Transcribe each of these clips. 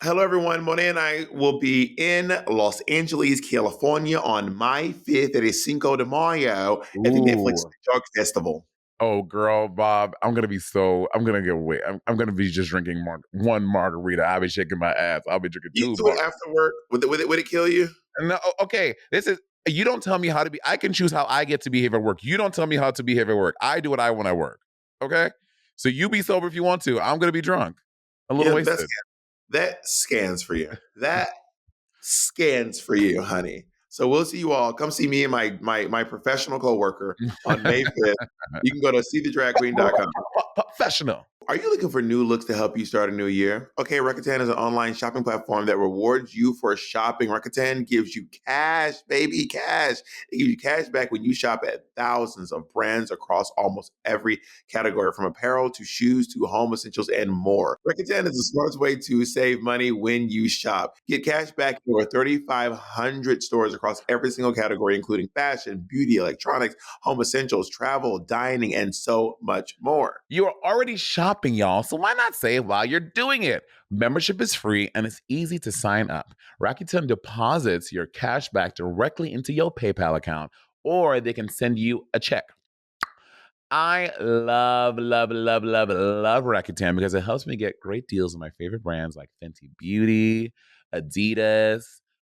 Hello, everyone. Monet and I will be in Los Angeles, California on May 5th at Cinco de Mayo at the Netflix Ooh. Shark Festival. Oh, girl, Bob, I'm gonna get away. I'm gonna be just drinking one margarita. I'll be shaking my ass. I'll be drinking You two do it margaritas. after work. Would it kill you? No, okay, you don't tell me how to be. I can choose how I get to behave at work. You don't tell me how to behave at work. I do what I want at work. Okay? So you be sober if you want to. I'm gonna be drunk. A little Yeah, wasted. that scans for you. That scans for you, honey. So we'll see you all. Come see me and my professional coworker on May 5th. You can go to seethedragqueen.com. Professional. Are you looking for new looks to help you start a new year? Okay, Rakuten is an online shopping platform that rewards you for shopping. Rakuten gives you cash, baby, cash. It gives you cash back when you shop at thousands of brands across almost every category, from apparel to shoes to home essentials and more. Rakuten is the smartest way to save money when you shop. Get cash back in over 3,500 stores across every single category, including fashion, beauty, electronics, home essentials, travel, dining, and so much more. You are already shopping, y'all, so why not save while you're doing it? Membership is free and it's easy to sign up. Rakuten deposits your cash back directly into your PayPal account, or they can send you a check. I love Rakuten because it helps me get great deals on my favorite brands like Fenty Beauty, Adidas,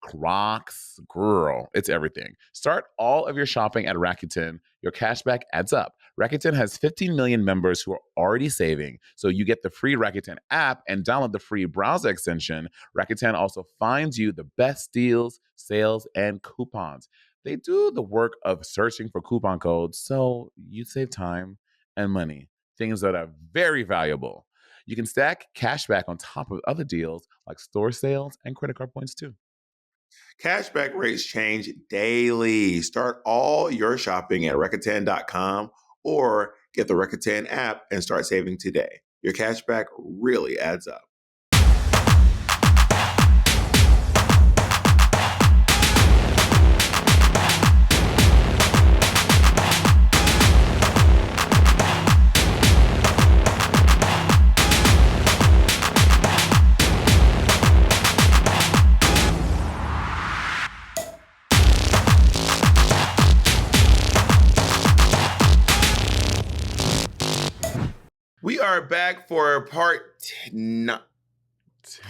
Crocs. Girl, it's everything. Start all of your shopping at Rakuten. Your cashback adds up. Rakuten has 15 million members who are already saving, so you get the free Rakuten app and download the free browser extension. Rakuten also finds you the best deals, sales, and coupons. They do the work of searching for coupon codes, so you save time and money, things that are very valuable. You can stack cashback on top of other deals like store sales and credit card points too. Cashback rates change daily. Start all your shopping at Rakuten.com or get the Rakuten app and start saving today. Your cashback really adds up. We are back for part 9.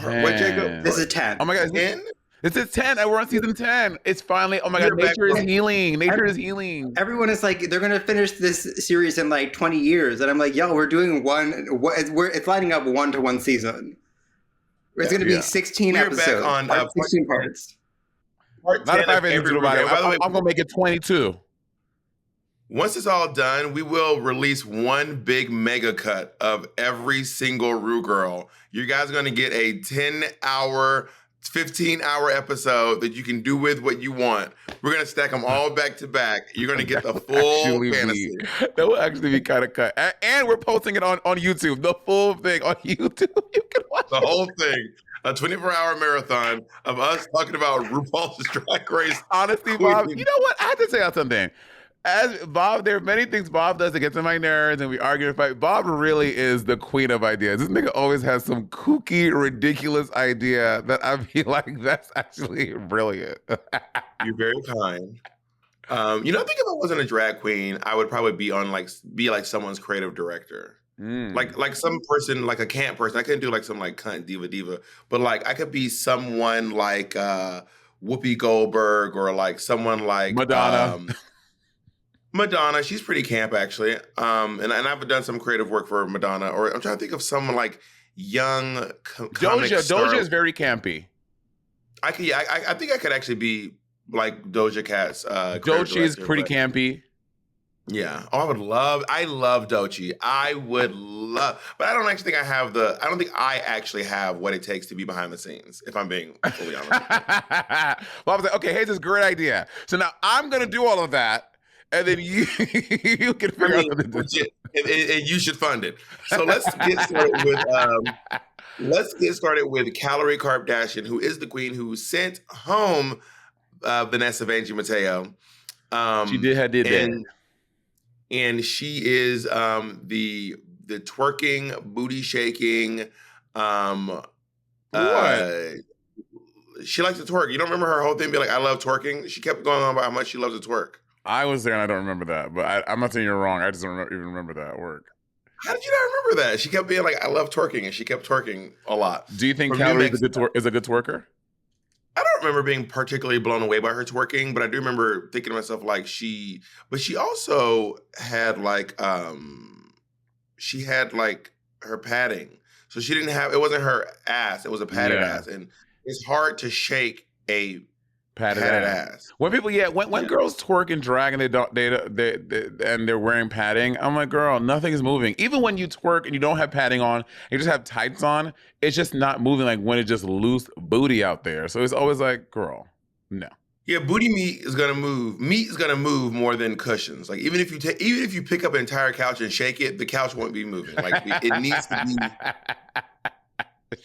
What, Jacob? 10. This is 10. Oh my God. 10? This is 10 and we're on season 10. It's finally, oh my God, We're back nature is from- healing. Nature is healing. Everyone is like, they're going to finish this series in like 20 years. And I'm like, yo, we're doing it's lining up 1-to-1 season. It's going to be 16 We're episodes. back on Part 16 parts. part Not 10 if I have of anything to every do about it. RuGirl. By the way, I'm going to make it 22. once it's all done, we will release one big mega cut of every single RuGirl. You guys are going to get a 10-hour, 15-hour episode that you can do with what you want. We're going to stack them all back to back. You're going to get the full fantasy. That will actually be kind of cut. And we're posting it on YouTube. The full thing on YouTube. You can watch The whole thing. A 24-hour marathon of us talking about RuPaul's Drag Race. Honestly, Bob, you know what? I have to say something. As Bob, there are many things Bob does that gets on my nerves and we argue and fight. Bob really is the queen of ideas. This nigga always has some kooky, ridiculous idea that I be like, that's actually brilliant. You're very kind. I think if I wasn't a drag queen, I would probably be like someone's creative director. Like some person, like a camp person. I couldn't do like some like cunt diva, but like I could be someone like Whoopi Goldberg or like someone like Madonna. Madonna. She's pretty camp actually. And I've done some creative work for Madonna. Or I'm trying to think of someone like young comic star. Doja is very campy. I think I could actually be like Doja Cat's Doja is pretty campy. Yeah. Oh, I love Doechii. But I don't actually think I don't think I actually have what it takes to be behind the scenes, if I'm being fully honest. Well, I was like, okay, here's this great idea. So now I'm going to do all of that, and then you can figure out something to do. And you should fund it. So let's get started with Calorie Kardashian, who is the queen who sent home Vanessa Vanjie Mateo. She did that. And she is the twerking, booty shaking, What? She likes to twerk. You don't remember her whole thing being like, I love twerking? She kept going on about how much she loves to twerk. I was there and I don't remember that, but I'm not saying you're wrong. I just don't even remember that work. How did you not remember that? She kept being like, I love twerking, and she kept twerking a lot. Do you think Calorie is a good twerker? I don't remember being particularly blown away by her twerking, but I do remember thinking to myself like but she also had like her padding. So she didn't have, it wasn't her ass, it was a padded ass. And it's hard to shake a padded ass. When people, when girls twerk and drag and and they're wearing padding, I'm like, girl, nothing is moving. Even when you twerk and you don't have padding on, you just have tights on, it's just not moving like when it's just loose booty out there. So it's always like, girl, no. Yeah, booty meat is gonna move. Meat is gonna move more than cushions. Like even if you pick up an entire couch and shake it, the couch won't be moving. Like it needs to be.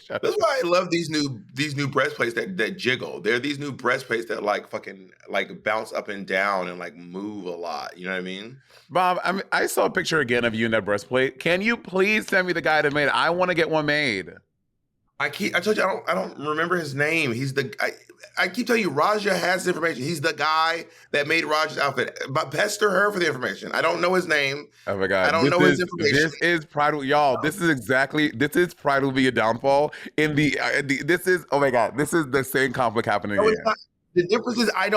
That's why I love these new breastplates that jiggle. They're these new breastplates that like fucking like bounce up and down and like move a lot. You know what I mean? Bob, I saw a picture again of you in that breastplate. Can you please send me the guy that made it? I want to get one made. I told you I don't remember his name. I keep telling you, Raja has information. He's the guy that made Raja's outfit. But pester her for the information. I don't know his name. Oh my God. I don't know his information. This is Pride, y'all. This is Pride will be a downfall. Oh my God. This is the same conflict happening again. The difference is I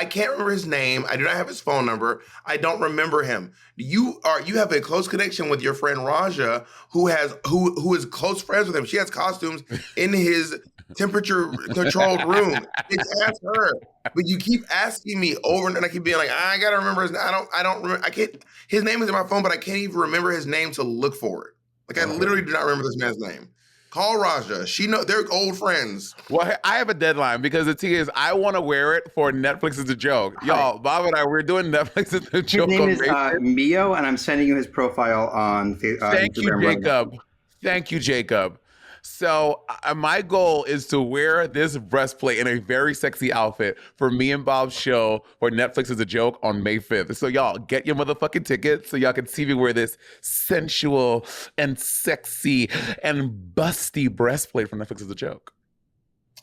can't remember his name. I do not have his phone number. I don't remember him. You have a close connection with your friend Raja, who is close friends with him. She has costumes in his temperature controlled room. It's ask her. But you keep asking me over and I keep being like, I gotta remember his name. I don't remember. I can't, his name is in my phone, but I can't even remember his name to look for it. Like I literally do not remember this man's name. Call Raja. They're old friends. Well, I have a deadline because the thing is, I want to wear it for Netflix is a joke. Y'all, Bob and I, we're doing Netflix is a joke. His name is Mio, and I'm sending you his profile on Thank you, Jacob. Thank you, Jacob. So my goal is to wear this breastplate in a very sexy outfit for me and Bob's show for Netflix is a joke on May 5th. So y'all get your motherfucking tickets so y'all can see me wear this sensual and sexy and busty breastplate from Netflix is a joke.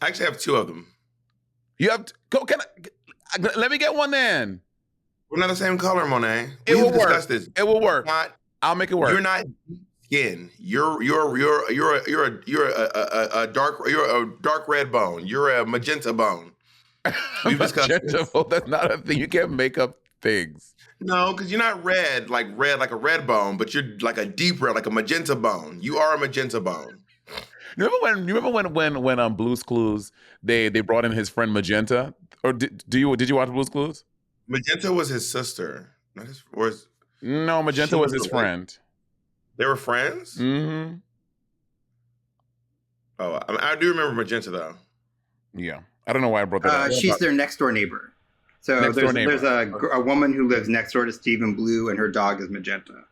I actually have two of them. You have let me get one then. We're not the same color, Monet. It will work. It will work. I'll make it work. You're not skin. You're a dark red bone. You're a magenta bone. We've discussed this. That's not a thing. You can't make up things. No, because you're not red like a red bone, but you're like a deep red, like a magenta bone. You are a magenta bone. You remember when Blue's Clues they brought in his friend Magenta? Or did you watch Blue's Clues? Magenta was his sister. No, Magenta was his friend. They were friends? Mm-hmm. Oh, I do remember Magenta, though. Yeah. I don't know why I brought that up. She's their next door neighbor. So there's a woman who lives next door to Steve and Blue, and her dog is Magenta.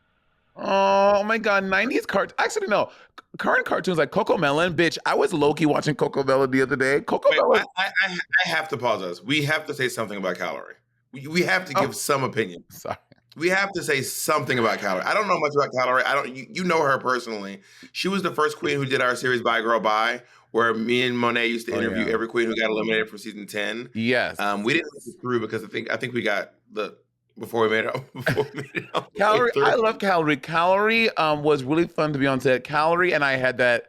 Oh, my God. 90s cartoons. Actually, no. Current cartoons like Coco Melon. Bitch, I was low-key watching Coco Melon the other day. Melon. I have to pause us. We have to say something about Calorie. We have to give some opinion. Sorry. We have to say something about Calorie. I don't know much about Calorie. You know her personally. She was the first queen who did our series Bye Girl Bye, where me and Monet used to interview every queen who got eliminated from season 10. Yes. We didn't make it through because I think we got before we made it out. Calorie, I love Calorie. Calorie was really fun to be on set. Calorie and I had that,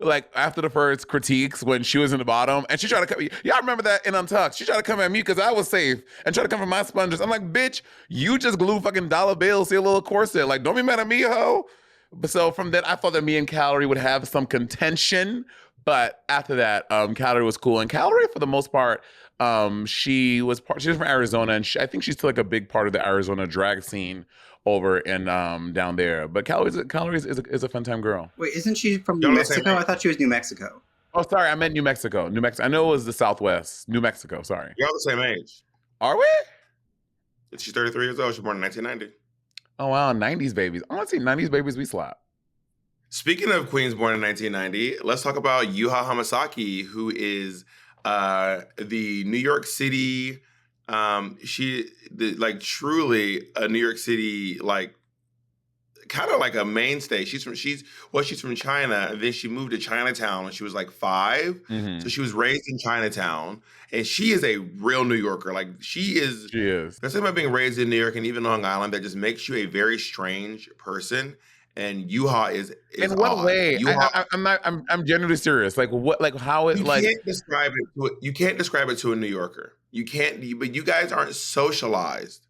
like, after the first critiques when she was in the bottom and she tried to come. Y'all remember that in Untucked? She tried to come at me because I was safe and tried to come for my sponges. I'm like, bitch, you just glue fucking dollar bills to your little corset. Like, don't be mad at me, ho. But so from then, I thought that me and Calorie would have some contention. But after that, Calorie was cool. And Calorie, for the most part, she's from Arizona, and I think she's still like a big part of the Arizona drag scene over in down there. But Calorie is a fun time girl. Wait, isn't she from New Mexico? I thought she was New Mexico. Oh, sorry, I meant New Mexico. New Mexico. I know it was the Southwest. New Mexico. Sorry. You're all the same age. Are we? She's 33 years old. She was born in 1990. Oh wow, 90s babies. I want to see 90s babies we slap. Speaking of queens born in 1990, let's talk about Yuha Hamasaki, who is the New York City. Truly a New York City kind of like a mainstay. She's from China, and then she moved to Chinatown when she was like 5. Mhm. So she was raised in Chinatown, and she is a real New Yorker. Like she is. She is. There's something about being raised in New York and even Long Island that just makes you a very strange person. And Yuha is In what odd. way? I'm genuinely serious. Like what? Like how it You like? can't describe it to you can't describe it to a New Yorker. You can't. But you guys aren't socialized.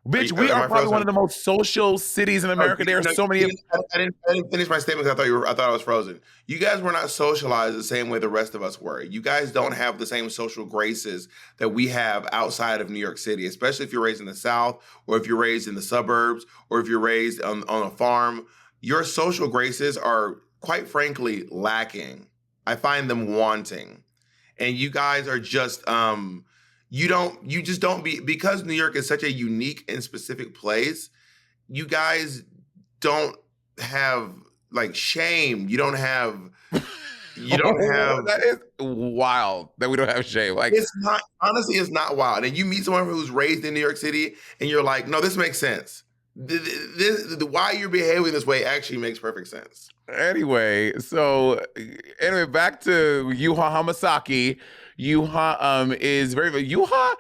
Bitch, we are probably one of the most social cities in America. There are so many. I didn't finish my statement because I thought I was frozen. You guys were not socialized the same way the rest of us were. You guys don't have the same social graces that we have outside of New York City, especially if you're raised in the South, or if you're raised in the suburbs, or if you're raised on a farm. Your social graces are, quite frankly, lacking. I find them wanting. And you guys are just you just don't because New York is such a unique and specific place. You guys don't have like shame. You don't have That is wild that we don't have shame. Like it's not, honestly, it's not wild. And you meet someone who's raised in New York City and you're like, no, this makes sense. Why you're behaving this way actually makes perfect sense. Anyway, back to Yuha Hamasaki. Yuha is Yuha.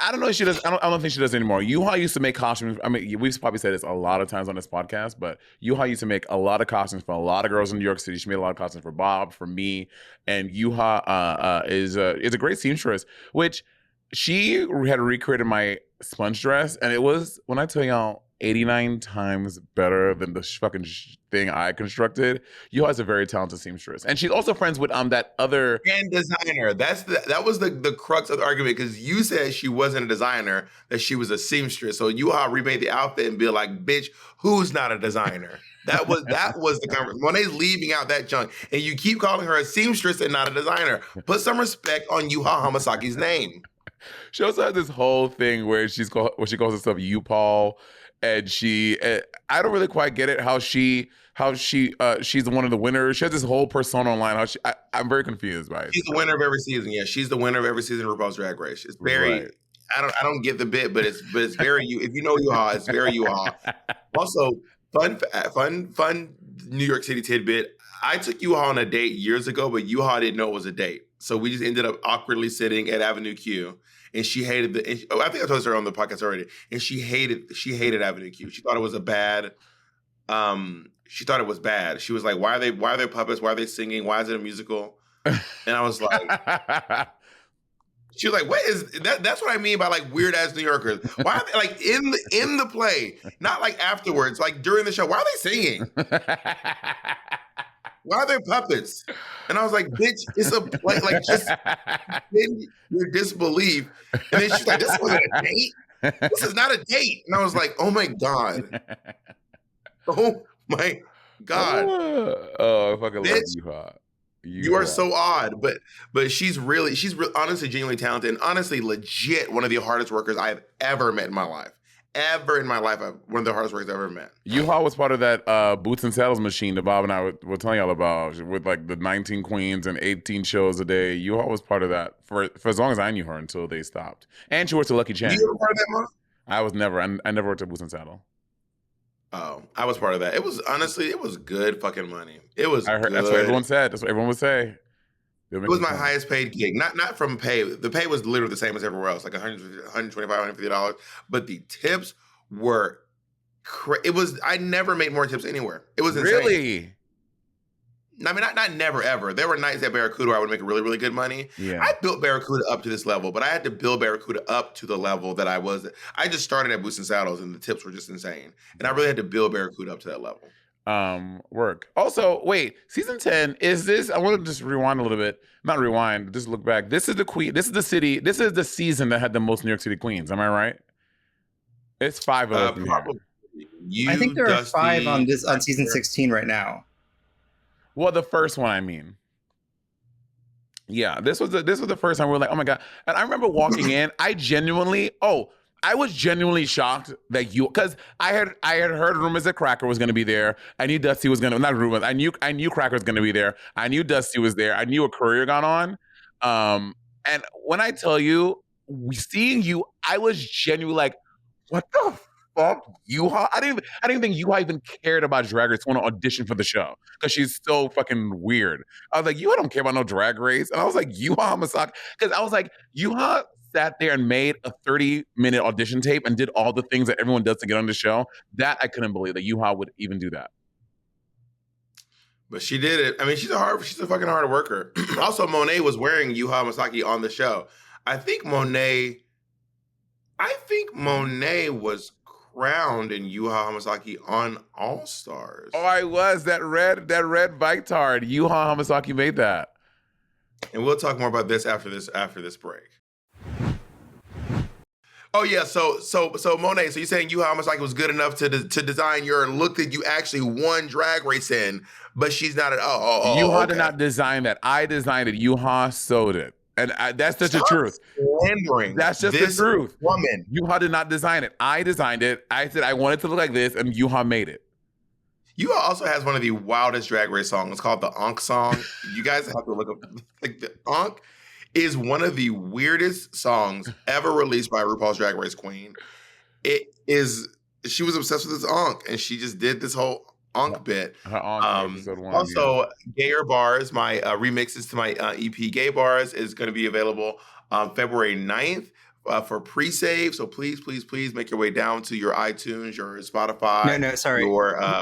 I don't know if she does. I don't think she does anymore. Yuha used to make costumes. I mean, we've probably said this a lot of times on this podcast, but Yuha used to make a lot of costumes for a lot of girls in New York City. She made a lot of costumes for Bob, for me, and Yuha is a great seamstress. Which she had recreated my sponge dress, and it was, when I tell y'all, 89 times better than the fucking thing I constructed. Yuha is a very talented seamstress, and she's also friends with that other and designer. That was the crux of the argument, because you said she wasn't a designer, that she was a seamstress. So Yuha remade the outfit and be like, bitch, who's not a designer? That was the conversation. Monet's leaving out that chunk, and you keep calling her a seamstress and not a designer. Put some respect on Yuha Hamasaki's name. She also has this whole thing where she calls herself U-Paul, and I don't really quite get it how she's one of the winners. She has this whole persona online. I'm very confused by it. She's the winner of every season. Yeah, she's the winner of every season of RuPaul's Drag Race. It's very. Right. I don't get the bit, but it's very you. If you know Yuha, it's very Yuha. Also, fun New York City tidbit. I took Yuha on a date years ago, but Yuha didn't know it was a date, so we just ended up awkwardly sitting at Avenue Q. And she hated I think I told her on the podcast already. And she hated Avenue Q. She thought it was bad. She thought it was bad. She was like, why are they puppets? Why are they singing? Why is it a musical? And I was like, she was like, what is that? That's what I mean by like weird ass New Yorkers. Why are they like in the play? Not like afterwards, like during the show. Why are they singing? Why are they puppets? And I was like, bitch, it's a play. Like, just in your disbelief. And then she's like, this wasn't a date. This is not a date. And I was like, oh my God. Oh my God. Oh, I fucking love Yuha. You are so odd, but she's honestly genuinely talented, and honestly legit one of the hardest workers I've ever met in my life. One of the hardest workers I've ever met. Yuha was part of that Boots and Saddles machine that Bob and I were telling y'all about, with like the 19 queens and 18 shows a day. Yuha was part of that for as long as I knew her, until they stopped. And she worked at Lucky Chan. You were part of that, Mom? I was never. I never worked at Boots and Saddle. Oh, I was part of that. It was good fucking money. It was. I heard. Good. That's what everyone said. That's what everyone would say. It was my highest paid gig. Not from pay. The pay was literally the same as everywhere else, like $125, $150. But the tips were. It was. I never made more tips anywhere. It was insane. Really? I mean, not never ever. There were nights at Barracuda where I would make really, really good money. Yeah. I built Barracuda up to this level, but I had to build Barracuda up to the level that I was. I just started at Boots and Saddles, and the tips were just insane. And I really had to build Barracuda up to that level. Work. Also, wait, season 10, is this, I want to just rewind a little bit. Not rewind, but just look back. This is the queen, this is the city, this is the season that had the most New York City queens. Am I right? It's 5 of them. I think there are 5 on season 16 right now. Well, the first one, I mean. Yeah, this was the first time we were like, oh my God. And I remember walking in, I was genuinely shocked that because I had heard rumors that Cracker was going to be there. I knew Dusty was going to, not rumors. I knew Cracker was going to be there. I knew Dusty was there. I knew a career got on. And when I tell you, seeing you, I was genuinely like, what the fuck Yuha? I didn't even think Yuha even cared about Drag Race. Want to audition for the show because she's so fucking weird. I was like, Yuha don't care about no Drag Race, and I was like, Yuha Hamasaki, because I was like, Yuha sat there and made a 30-minute audition tape and did all the things that everyone does to get on the show. That I couldn't believe that Yuha would even do that. But she did it. I mean, she's a fucking hard worker. Also, Monet was wearing Yuha Masaki on the show. I think Monet was crowned in Yuha Hamasaki on All Stars. Oh, I was that red bike tard. Yuha Hamasaki made that. And we'll talk more about this after this break. Oh yeah, so Monet, so you're saying Yuha Hamasaki was good enough to design your look that you actually won Drag Race in, but she's not at all. Yuha did not design that. I designed it. Yuha sewed it. And that's just the truth. Slandering that's just the truth. Woman. Yuha did not design it. I designed it. I said I want it to look like this, and Yuha made it. Yuha also has one of the wildest Drag Race songs. It's called the Ankh song. You guys have to look up. Like, the Ankh is one of the weirdest songs ever released by RuPaul's Drag Race Queen. She was obsessed with this Ankh, and she just did this whole Ankh bit. Also, Gayer Bars, my remixes to my EP Gay Bars is going to be available February 9th for pre-save. So please make your way down to your iTunes, your Spotify. No, sorry.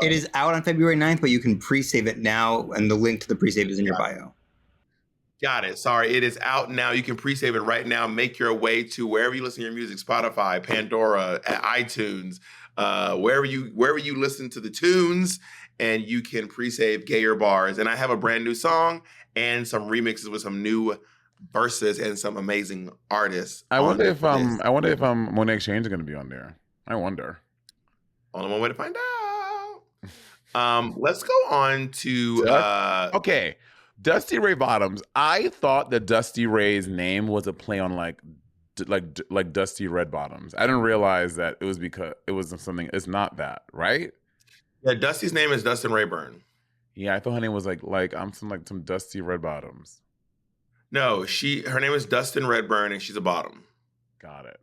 It is out on February 9th, but you can pre-save it now, and the link to the pre-save is in your bio. Got it. Sorry, it is out now. You can pre-save it right now. Make your way to wherever you listen to your music, Spotify, Pandora, iTunes, wherever you listen to the tunes, and you can pre-save Gayer Bars. And I have a brand new song and some remixes with some new verses and some amazing artists. I wonder if Monet Exchange is going to be on there. I wonder. Only one way to find out. Let's go on to okay. Dusty Ray Bottoms. I thought that Dusty Ray's name was a play on like Dusty Red Bottoms. I didn't realize that it was because it was something. It's not that, right? Yeah, Dusty's name is Dustin Rayburn. Yeah, I thought her name was like I'm some Dusty Red Bottoms. No, her name is Dustin Redburn, and she's a bottom. Got it.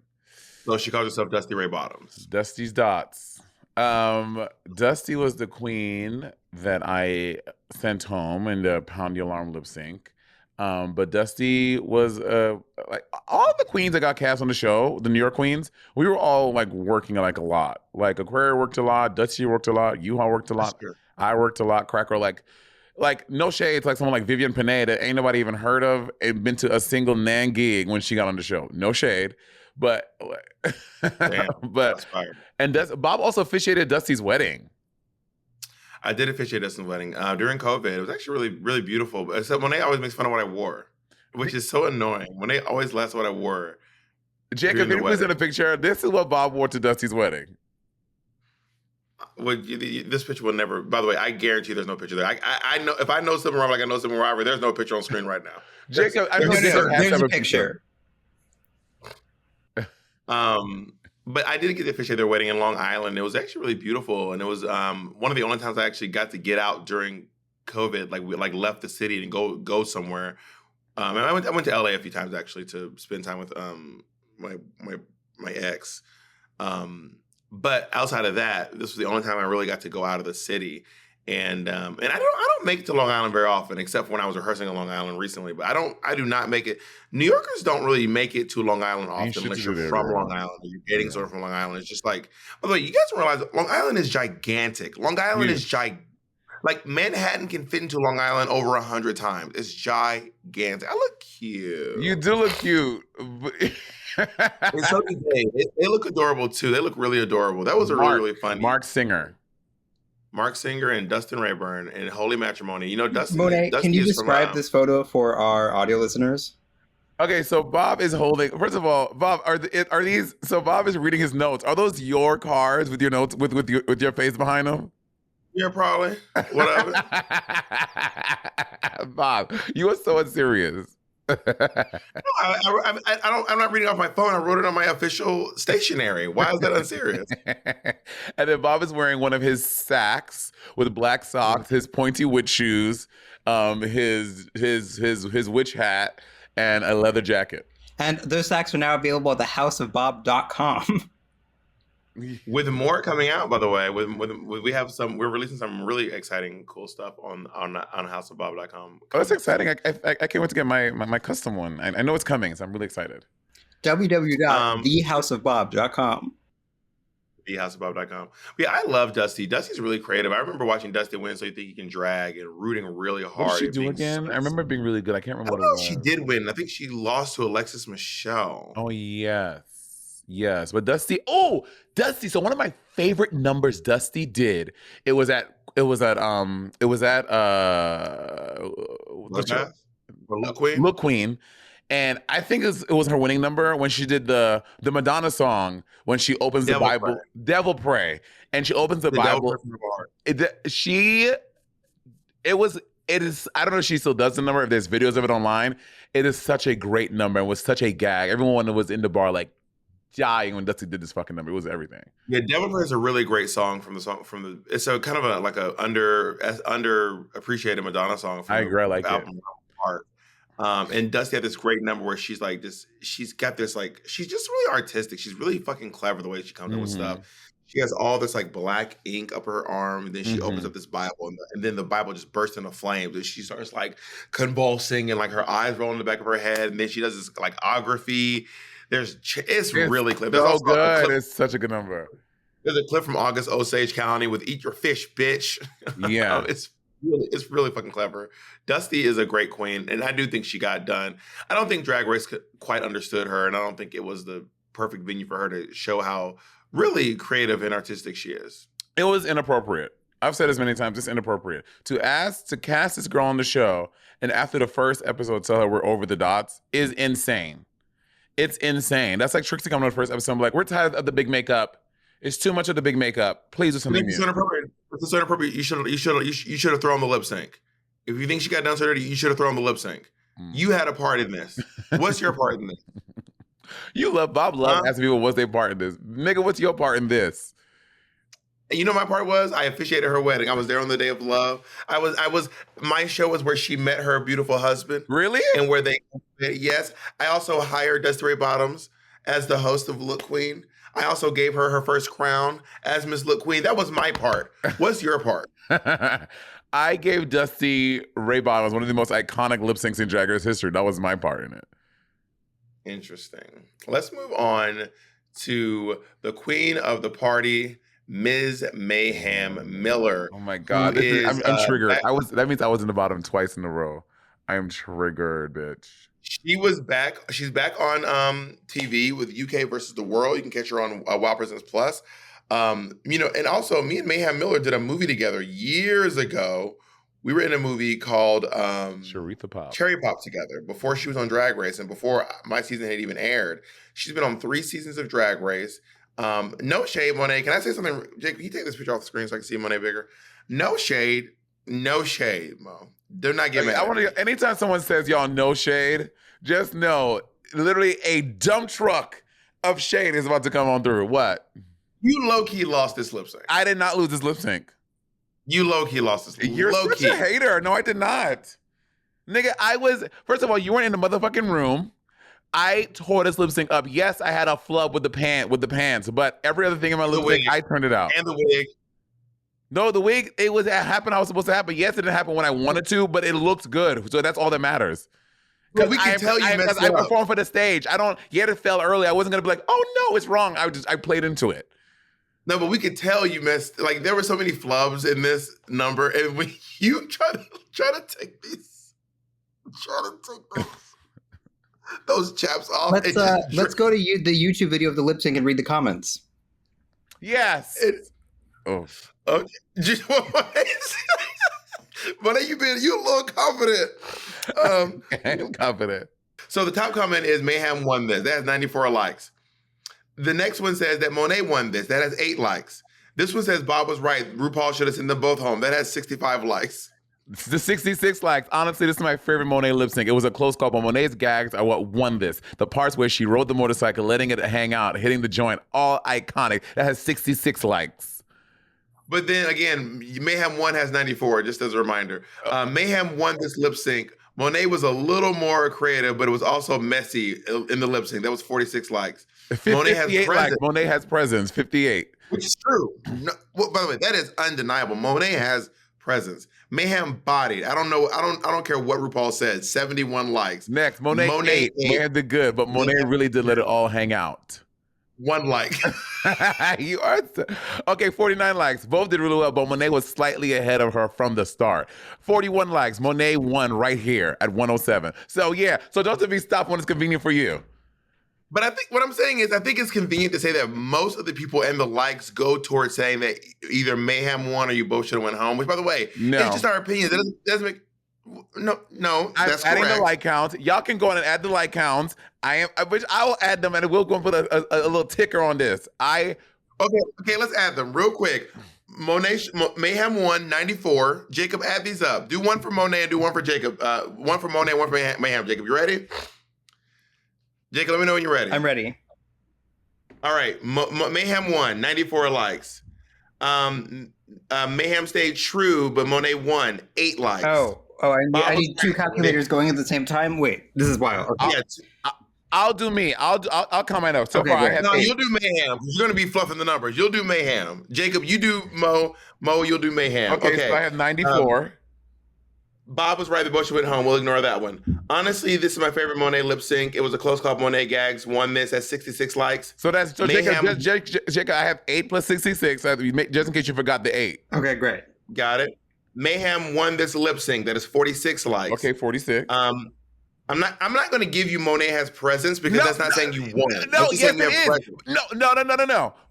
So she calls herself Dusty Ray Bottoms. Dusty's dots. Dusty was the queen that I sent home in the Pound the Alarm lip sync. But Dusty was like all the queens that got cast on the show, the New York queens, we were all like working like a lot. Like Aquaria worked a lot, Dusty worked a lot, Yuha worked a lot, I worked a lot, Cracker like no shade to like someone like Vivian Panay that ain't nobody even heard of and been to a single Nan gig when she got on the show. No shade. But Bob also officiated Dusty's wedding. I did officiate Dustin's wedding during COVID. It was actually really, really beautiful. Except Monet always makes fun of what I wore, which is so annoying. Monet always laughs at what I wore. Jacob, can you please send a picture? This is what Bob wore to Dusty's wedding. Well, this picture will never. By the way, I guarantee there's no picture there. I know if I know something wrong, like I know something wrong, there's no picture on screen right now. Jacob, there's a picture. But I did get to officiate their wedding in Long Island. It was actually really beautiful, and it was one of the only times I actually got to get out during COVID. Like we left the city and go somewhere. And I went to LA a few times actually to spend time with my ex. But outside of that, this was the only time I really got to go out of the city. And I don't make it to Long Island very often, except for when I was rehearsing in Long Island recently. But I do not make it. New Yorkers don't really make it to Long Island often unless you're from Long Island or you're dating someone from Long Island. It's just like, by the way, you guys don't realize Long Island is gigantic. Long Island is like Manhattan can fit into Long Island over 100 times. It's gigantic. I look cute. You do look cute. And so do they. They look adorable too. They look really adorable. That was really funny. Mark Singer and Dustin Rayburn and Holy Matrimony. You know, Dustin. Monet, Dusty can you describe this photo for our audio listeners? Okay, so Bob is holding. First of all, Bob, are these? So Bob is reading his notes. Are those your cards with your notes with your face behind them? Yeah, probably. Whatever. Bob, you are so unserious. No, I'm not reading off my phone. I wrote it on my official stationery. Why is that unserious? And then Bob is wearing one of his sacks with black socks, his pointy witch shoes, his witch hat, and a leather jacket. And those sacks are now available at thehouseofbob.com. With more coming out, by the way, we're releasing some really exciting, cool stuff on houseofbob.com. Oh, that's exciting. I can't wait to get my custom one. I know it's coming, so I'm really excited. www.thehouseofbob.com. thehouseofbob.com. But yeah, I love Dusty. Dusty's really creative. I remember watching Dusty win So You Think You Can Drag and rooting really hard. What did she at do being again? so I remember it being really good. I can't remember what it was. She did win. I think she lost to Alexis Michelle. Oh, yes. Yes. But Dusty, so one of my favorite numbers Dusty did, it was at Look Queen. Look Queen. And I think it was her winning number when she did the Madonna song when she opens the Bible, Devil Pray, and she opens the Bible. It is. I don't know if she still does the number. If there's videos of it online, it is such a great number and was such a gag. Everyone was in the bar like dying when Dusty did this fucking number. It was everything. Yeah, Devil Pray is a really great song it's a kind of a like a underappreciated Madonna song. I agree. I like it. And Dusty had this great number where she's like this. She's got this like she's just really artistic. She's really fucking clever the way she comes up with stuff. She has all this like black ink up her arm, and then she opens up this Bible, and then the Bible just bursts into flames, and she starts like convulsing, and like her eyes roll in the back of her head, and then she does this like ography. It's really clever. So good. It's such a good number. There's a clip from August Osage County with "Eat Your Fish, Bitch." Yeah, it's really fucking clever. Dusty is a great queen, and I do think she got done. I don't think Drag Race quite understood her, and I don't think it was the perfect venue for her to show how really creative and artistic she is. It was inappropriate. I've said this many times. It's inappropriate to cast this girl on the show, and after the first episode tell her we're over the dots is insane. It's insane. That's like Trixie coming on the first episode. I'm like, we're tired of the big makeup. It's too much of the big makeup. Please do something new. It's inappropriate. It's inappropriate. You should have thrown the lip sync. If you think she got done so dirty, you should have thrown the lip sync. You had a part in this. What's your part in this? Bob loves asking people what's their part in this. Nigga, what's your part in this? You know, my part was I officiated her wedding. I was there on the day of love. My show was where she met her beautiful husband. Really? And where yes. I also hired Dusty Ray Bottoms as the host of Look Queen. I also gave her her first crown as Miss Look Queen. That was my part. What's your part? I gave Dusty Ray Bottoms one of the most iconic lip syncs in Drag Race history. That was my part in it. Interesting. Let's move on to the queen of the party, Ms. Mayhem Miller. Oh my God. I'm triggered. That means I was in the bottom twice in a row. I am triggered, bitch. She's back on TV with UK versus the World. You can catch her on Wow Presents Plus. And also me and Mayhem Miller did a movie together years ago. We were in a movie called Cherry Pop together before she was on Drag Race and before my season had even aired. She's been on 3 seasons of Drag Race. No shade, Monet. Can I say something? Jake, can you take this picture off the screen so I can see Monet bigger? No shade, Mo. They're not giving. Anytime someone says y'all no shade, just know literally a dump truck of shade is about to come on through. What? You low-key lost this lip sync. I did not lose this lip sync. You low-key lost this lip sync. You're such a hater. No, I did not. Nigga, first of all, you weren't in the motherfucking room. I tore this lip sync up. Yes, I had a flub with the pants, but every other thing in my lip sync, I turned it out. And the wig. No, the wig, it happened. I was supposed to happen. Yes, it didn't happen when I wanted to, but it looked good. So that's all that matters. Because we can tell you messed up. I performed for the stage. It fell early. I wasn't going to be like, oh no, it's wrong. I played into it. No, but we could tell you missed. Like there were so many flubs in this number, and when you try to take those chaps off. Let's go to the YouTube video of the lip sync and read the comments. Yes. Okay. But you a little confident. I'm confident. So the top comment is Mayhem won this. That has 94 likes. The next one says that Monet won this. That has 8 likes. This one says Bob was right. RuPaul should have sent them both home. That has 65 likes. The 66 likes. Honestly, this is my favorite Monet lip sync. It was a close call, but Monet's gags are what won this. The parts where she rode the motorcycle, letting it hang out, hitting the joint, all iconic. That has 66 likes. But then again, Mayhem 1 has 94, just as a reminder. Mayhem won this lip sync. Monet was a little more creative, but it was also messy in the lip sync. That was 46 likes. Monet has 58 likes. presence, Monet has presence. 58. which is true. No, well, by the way, that is undeniable. Monet has presence. Mayhem bodied. I don't know. I don't care what RuPaul said. 71 likes. Next, Monet Monet 8. Monet did good, but Monet really did let it all hang out. 1 like. You are okay. 49 likes. Both did really well, but Monet was slightly ahead of her from the start. 41 likes. Monet won right here at 107. So yeah. So Josephine, stop when it's convenient for you. But I think what I'm saying is I think it's convenient to say that most of the people and the likes go towards saying that either Mayhem won or you both should have went home. Which, by the way, No. it's just our opinions. It doesn't make no. That's I'm adding correct. the like counts. Y'all can go on and add the like counts. Which I will add them, and we'll go and put a little ticker on this. Okay, let's add them real quick. Mayhem won 94. Jacob, add these up. Do one for Monet and do one for Jacob. One for Monet, one for Mayhem. Jacob, you ready? Jacob, let me know when you're ready. I'm ready. All right. Mayhem won 94 likes. Mayhem stayed true, but Monet won 8 likes. I need 2 calculators going at the same time. Wait, this is wild. Okay. I'll do me. I'll comment out. So Okay, far, great. I have No, 8. you'll do Mayhem. You're going to be fluffing the numbers. You'll do Mayhem. Jacob, you do Mo. Mo, you'll do Mayhem. Okay, so I have 94. Bob was right. The Bush went home. We'll ignore that one. Honestly, this is my favorite Monet lip sync. It was a close call. Monet Gags won this at 66 likes. So Jacob, I have 8 plus 66. Just in case you forgot the 8. Okay, great. Got it. Mayhem won this lip sync. That is 46 likes. Okay, 46. I'm not going to give you Monet has presence because that's not saying you won. No, yes, it is. No.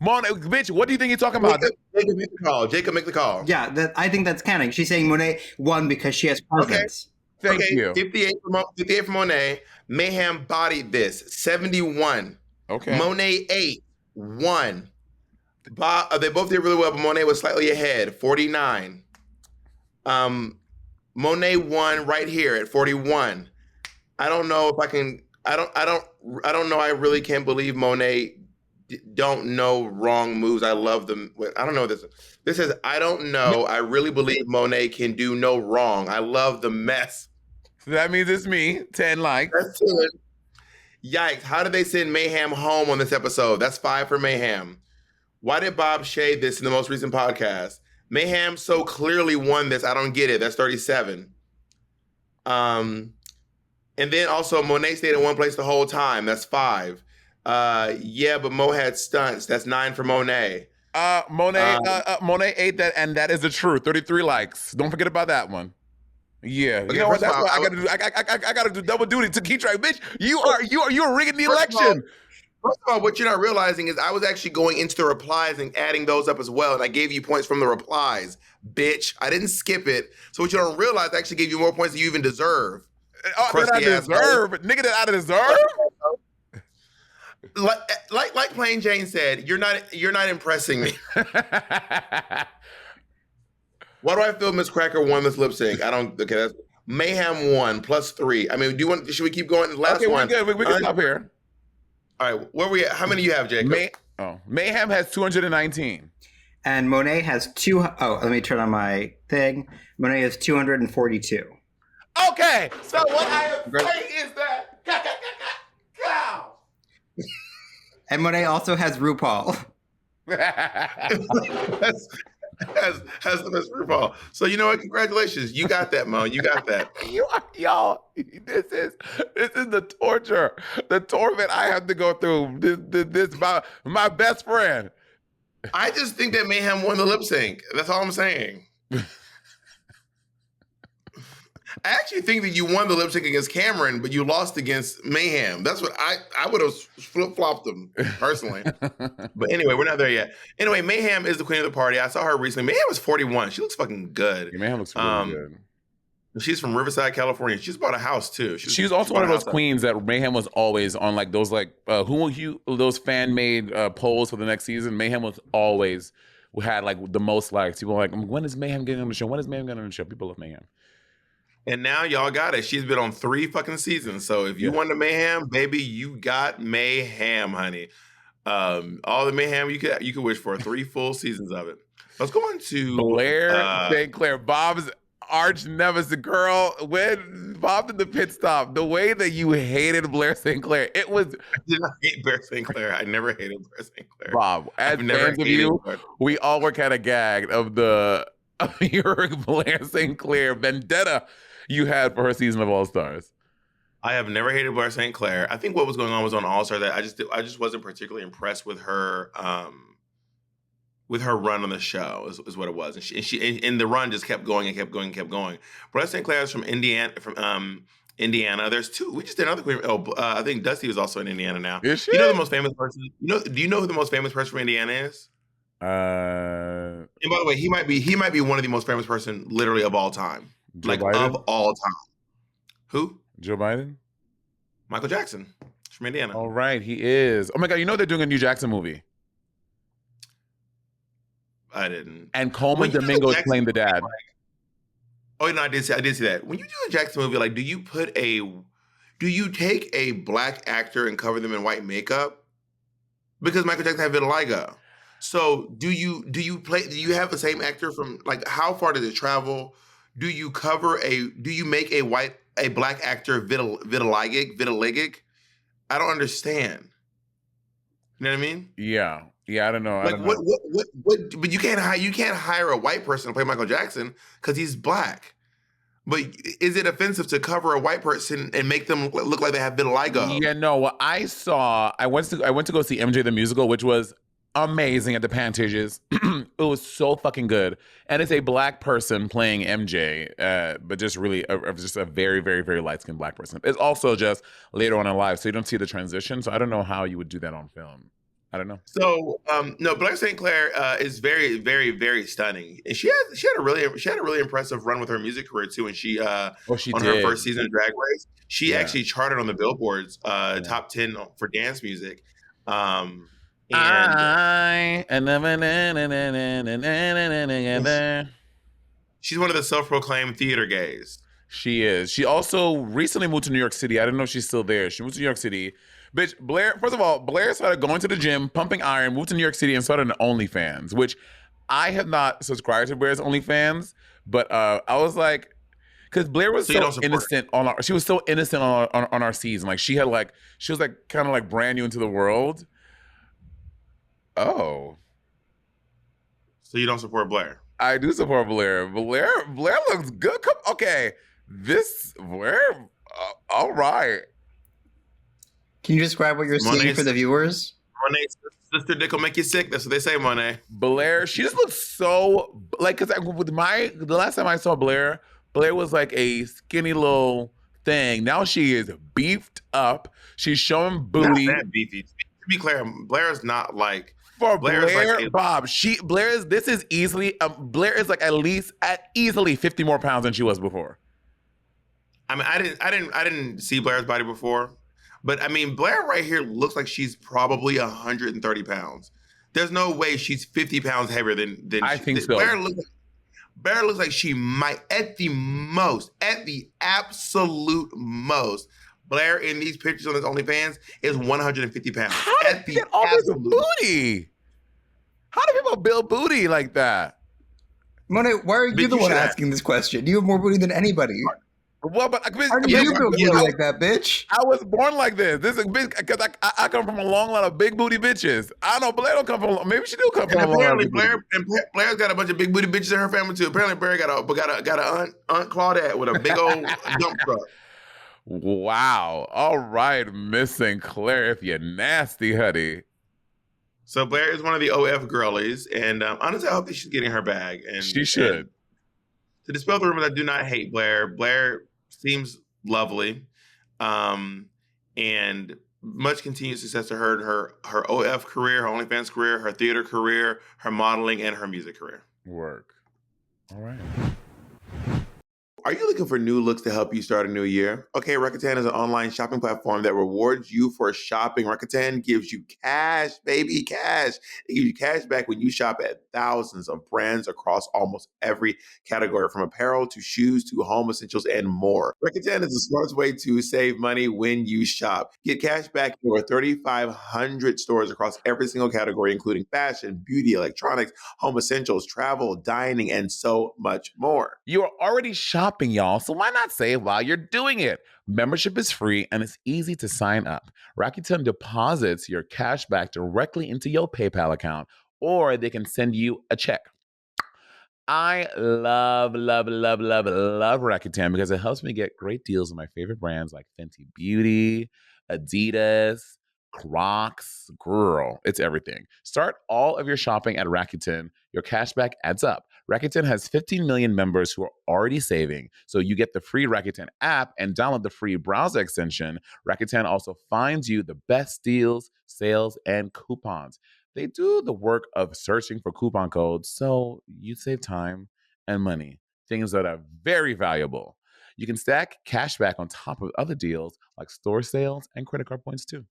Monet, bitch, what do you think you're talking about? Jacob, make the call. Jacob, make the call. Yeah, I think that's canon. She's saying Monet won because she has presence. Thank you. 58 for Monet. Mayhem bodied this. 71. Okay. Monet 8. 1. They both did really well, but Monet was slightly ahead. 49. Monet won right here at 41. I don't know if I can. I don't know. I really can't believe Monet don't know wrong moves. I love them. I don't know this. This is. I don't know. I really believe Monet can do no wrong. I love the mess. So that means it's me. 10 likes. That's it. Yikes! How did they send Mayhem home on this episode? That's 5 for Mayhem. Why did Bob shade this in the most recent podcast? Mayhem so clearly won this. I don't get it. That's 37. And then also Monet stayed in one place the whole time. That's 5. Yeah, but Mo had stunts. That's 9 for Monet. Monet ate that, and that is the truth. 33 likes. Don't forget about that one. Yeah, Okay, you know what? first of That's all, what I gotta do. I gotta do double duty to keep track, bitch. You are rigging the election. First of all, what you're not realizing is I was actually going into the replies and adding those up as well, and I gave you points from the replies, bitch. I didn't skip it. So what you don't realize, I actually gave you more points than you even deserve. That I deserve, nigga. That I deserve. Like Plain Jane said, you're not impressing me. Why do I feel Miss Cracker won this lip sync? I don't. Okay, that's Mayhem won +3. I mean, should we keep going? Last Okay, one. we're good. We can stop here. All right, where we at? How many you have, Jacob? Mayhem has 219. And Monet has let me turn on my thing. Monet has 242. Okay, so what I am saying is that cow. And Monet also has RuPaul. has the best RuPaul. So you know what? Congratulations, you got that, Mo. You got that. Y'all. This is the torture, the torment I have to go through. This my best friend. I just think that Mayhem won the lip sync. That's all I'm saying. I actually think that you won the lip sync against Cameron, but you lost against Mayhem. That's what I would have flip-flopped them personally. But anyway, we're not there yet. Anyway, Mayhem is the queen of the party. I saw her recently. Mayhem was 41. She looks fucking good. Yeah, Mayhem looks really good. She's from Riverside, California. She's bought a house too. She's also one of those queens that Mayhem was always on, like those those fan made polls for the next season. Mayhem was always had like the most likes. People were like, when is Mayhem getting on the show? When is Mayhem getting on the show? People love Mayhem. And now y'all got it. She's been on 3 fucking seasons. So if you want the Mayhem, baby, you got Mayhem, honey. All the Mayhem you could wish for. 3 full seasons of it. Let's go on to Blair St. Clair. Bob's arch nemesis, girl. When Bob did the pit stop, the way that you hated Blair St. Clair, it was. I did not hate Blair St. Clair. I never hated Blair St. Clair. Bob, as I've never fans of hated you, Blair. we all were kind of gagged of your Blair St. Clair vendetta you had for her season of All Stars. I have never hated Blair St. Clair. I think what was going on was on All Star that I just wasn't particularly impressed with her run on the show is what it was, and the run just kept going and kept going and kept going. Blair St. Clair is from Indiana. Indiana. There's two. We just did another queen. I think Dusty was also in Indiana now. Is she? You know the most famous person? Do you know who the most famous person from Indiana is? And by the way, he might be one of the most famous person literally of all time. Joe Biden? Of all time. Who? Joe Biden? Michael Jackson from Indiana. All right, he is. Oh my God, you know they're doing a new Jackson movie. I didn't. And Coleman Domingo is playing the dad. Oh no, I did see that. When you do a Jackson movie, like, do you take a black actor and cover them in white makeup? Because Michael Jackson had vitiligo. So do you have the same actor from, like, how far does it travel? Do you make a black actor vitiligic? I don't understand. You know what I mean? Yeah, I don't know. Like, what? But you can't hire a white person to play Michael Jackson because he's black. But is it offensive to cover a white person and make them look like they have vitiligo? Yeah, no. What I saw, I went to go see MJ the musical, which was amazing at the Pantages. It was so fucking good, and it's a black person playing MJ, but just really just a very, very, very light skinned black person. It's also just later on in life, so you don't see the transition. So I don't know how you would do that on film. I don't know. So no, Blair St. Clair is very, very, very stunning, and she had a really impressive run with her music career too. And she her first season of Drag Race, she actually charted on the Billboards top 10 for dance music. She's one of the self-proclaimed theater gays. She is. She also recently moved to New York City. I don't know if she's still there. She moved to New York City. Bitch, Blair, first of all, Blair started going to the gym, pumping iron, moved to New York City, and started an OnlyFans, which I have not subscribed to Blair's OnlyFans, but I was like, because Blair was so innocent she was so innocent on our season. Like, she was kind of like brand new into the world. Oh. So you don't support Blair? I do support Blair. Blair looks good. Okay. Blair, all right. Can you describe what you're seeing for the viewers? Monet's sister dick will make you sick. That's what they say, Monet. Blair, she just looks so, like, because the last time I saw Blair was like a skinny little thing. Now she is beefed up. She's showing booty. Not that beefy. To be clear, Blair is not like... For Blair, Bob, Blair is like at easily 50 more pounds than she was before. I mean, I didn't see Blair's body before, but I mean, Blair right here looks like she's probably 130 pounds. There's no way she's 50 pounds heavier than I think so. Blair looks like she might, at the absolute most, Blair in these pictures on this OnlyFans is 150 pounds. How did you get all this booty? How do people build booty like that? Monet, why are you the one asking this question? You have more booty than anybody. Well, but how do you build booty like that, bitch? I was born like this. This is big because I come from a long line of big booty bitches. I know Blair don't come from. Maybe she do come from. And apparently, Blair's got a bunch of big booty bitches in her family too. Apparently, Blair got a Aunt Claudette with a big old dump truck. Wow. All right, Miss St. Clair, if you're nasty, honey. So Blair is one of the OF girlies, and honestly, I hope that she's getting her bag. And she should. And to dispel the rumors, I do not hate Blair. Blair seems lovely, and much continued success to her OF career, her OnlyFans career, her theater career, her modeling, and her music career. Work. All right. Are you looking for new looks to help you start a new year? Okay, Rakuten is an online shopping platform that rewards you for shopping. Rakuten gives you cash, baby, cash. It gives you cash back when you shop at thousands of brands across almost every category, from apparel to shoes to home essentials and more. Rakuten is the smartest way to save money when you shop. Get cash back in over 3,500 stores across every single category, including fashion, beauty, electronics, home essentials, travel, dining, and so much more. You are already shopping, y'all, so why not save while you're doing it? Membership is free and it's easy to sign up. Rakuten deposits your cash back directly into your PayPal account, or they can send you a check. I love Rakuten because it helps me get great deals on my favorite brands like Fenty Beauty, Adidas, Crocs. Girl, it's everything. Start all of your shopping at Rakuten. Your cashback adds up. Rakuten has 15 million members who are already saving, so you get the free Rakuten app and download the free browser extension. Rakuten also finds you the best deals, sales, and coupons. They do the work of searching for coupon codes, so you save time and money, things that are very valuable. You can stack cashback on top of other deals like store sales and credit card points too.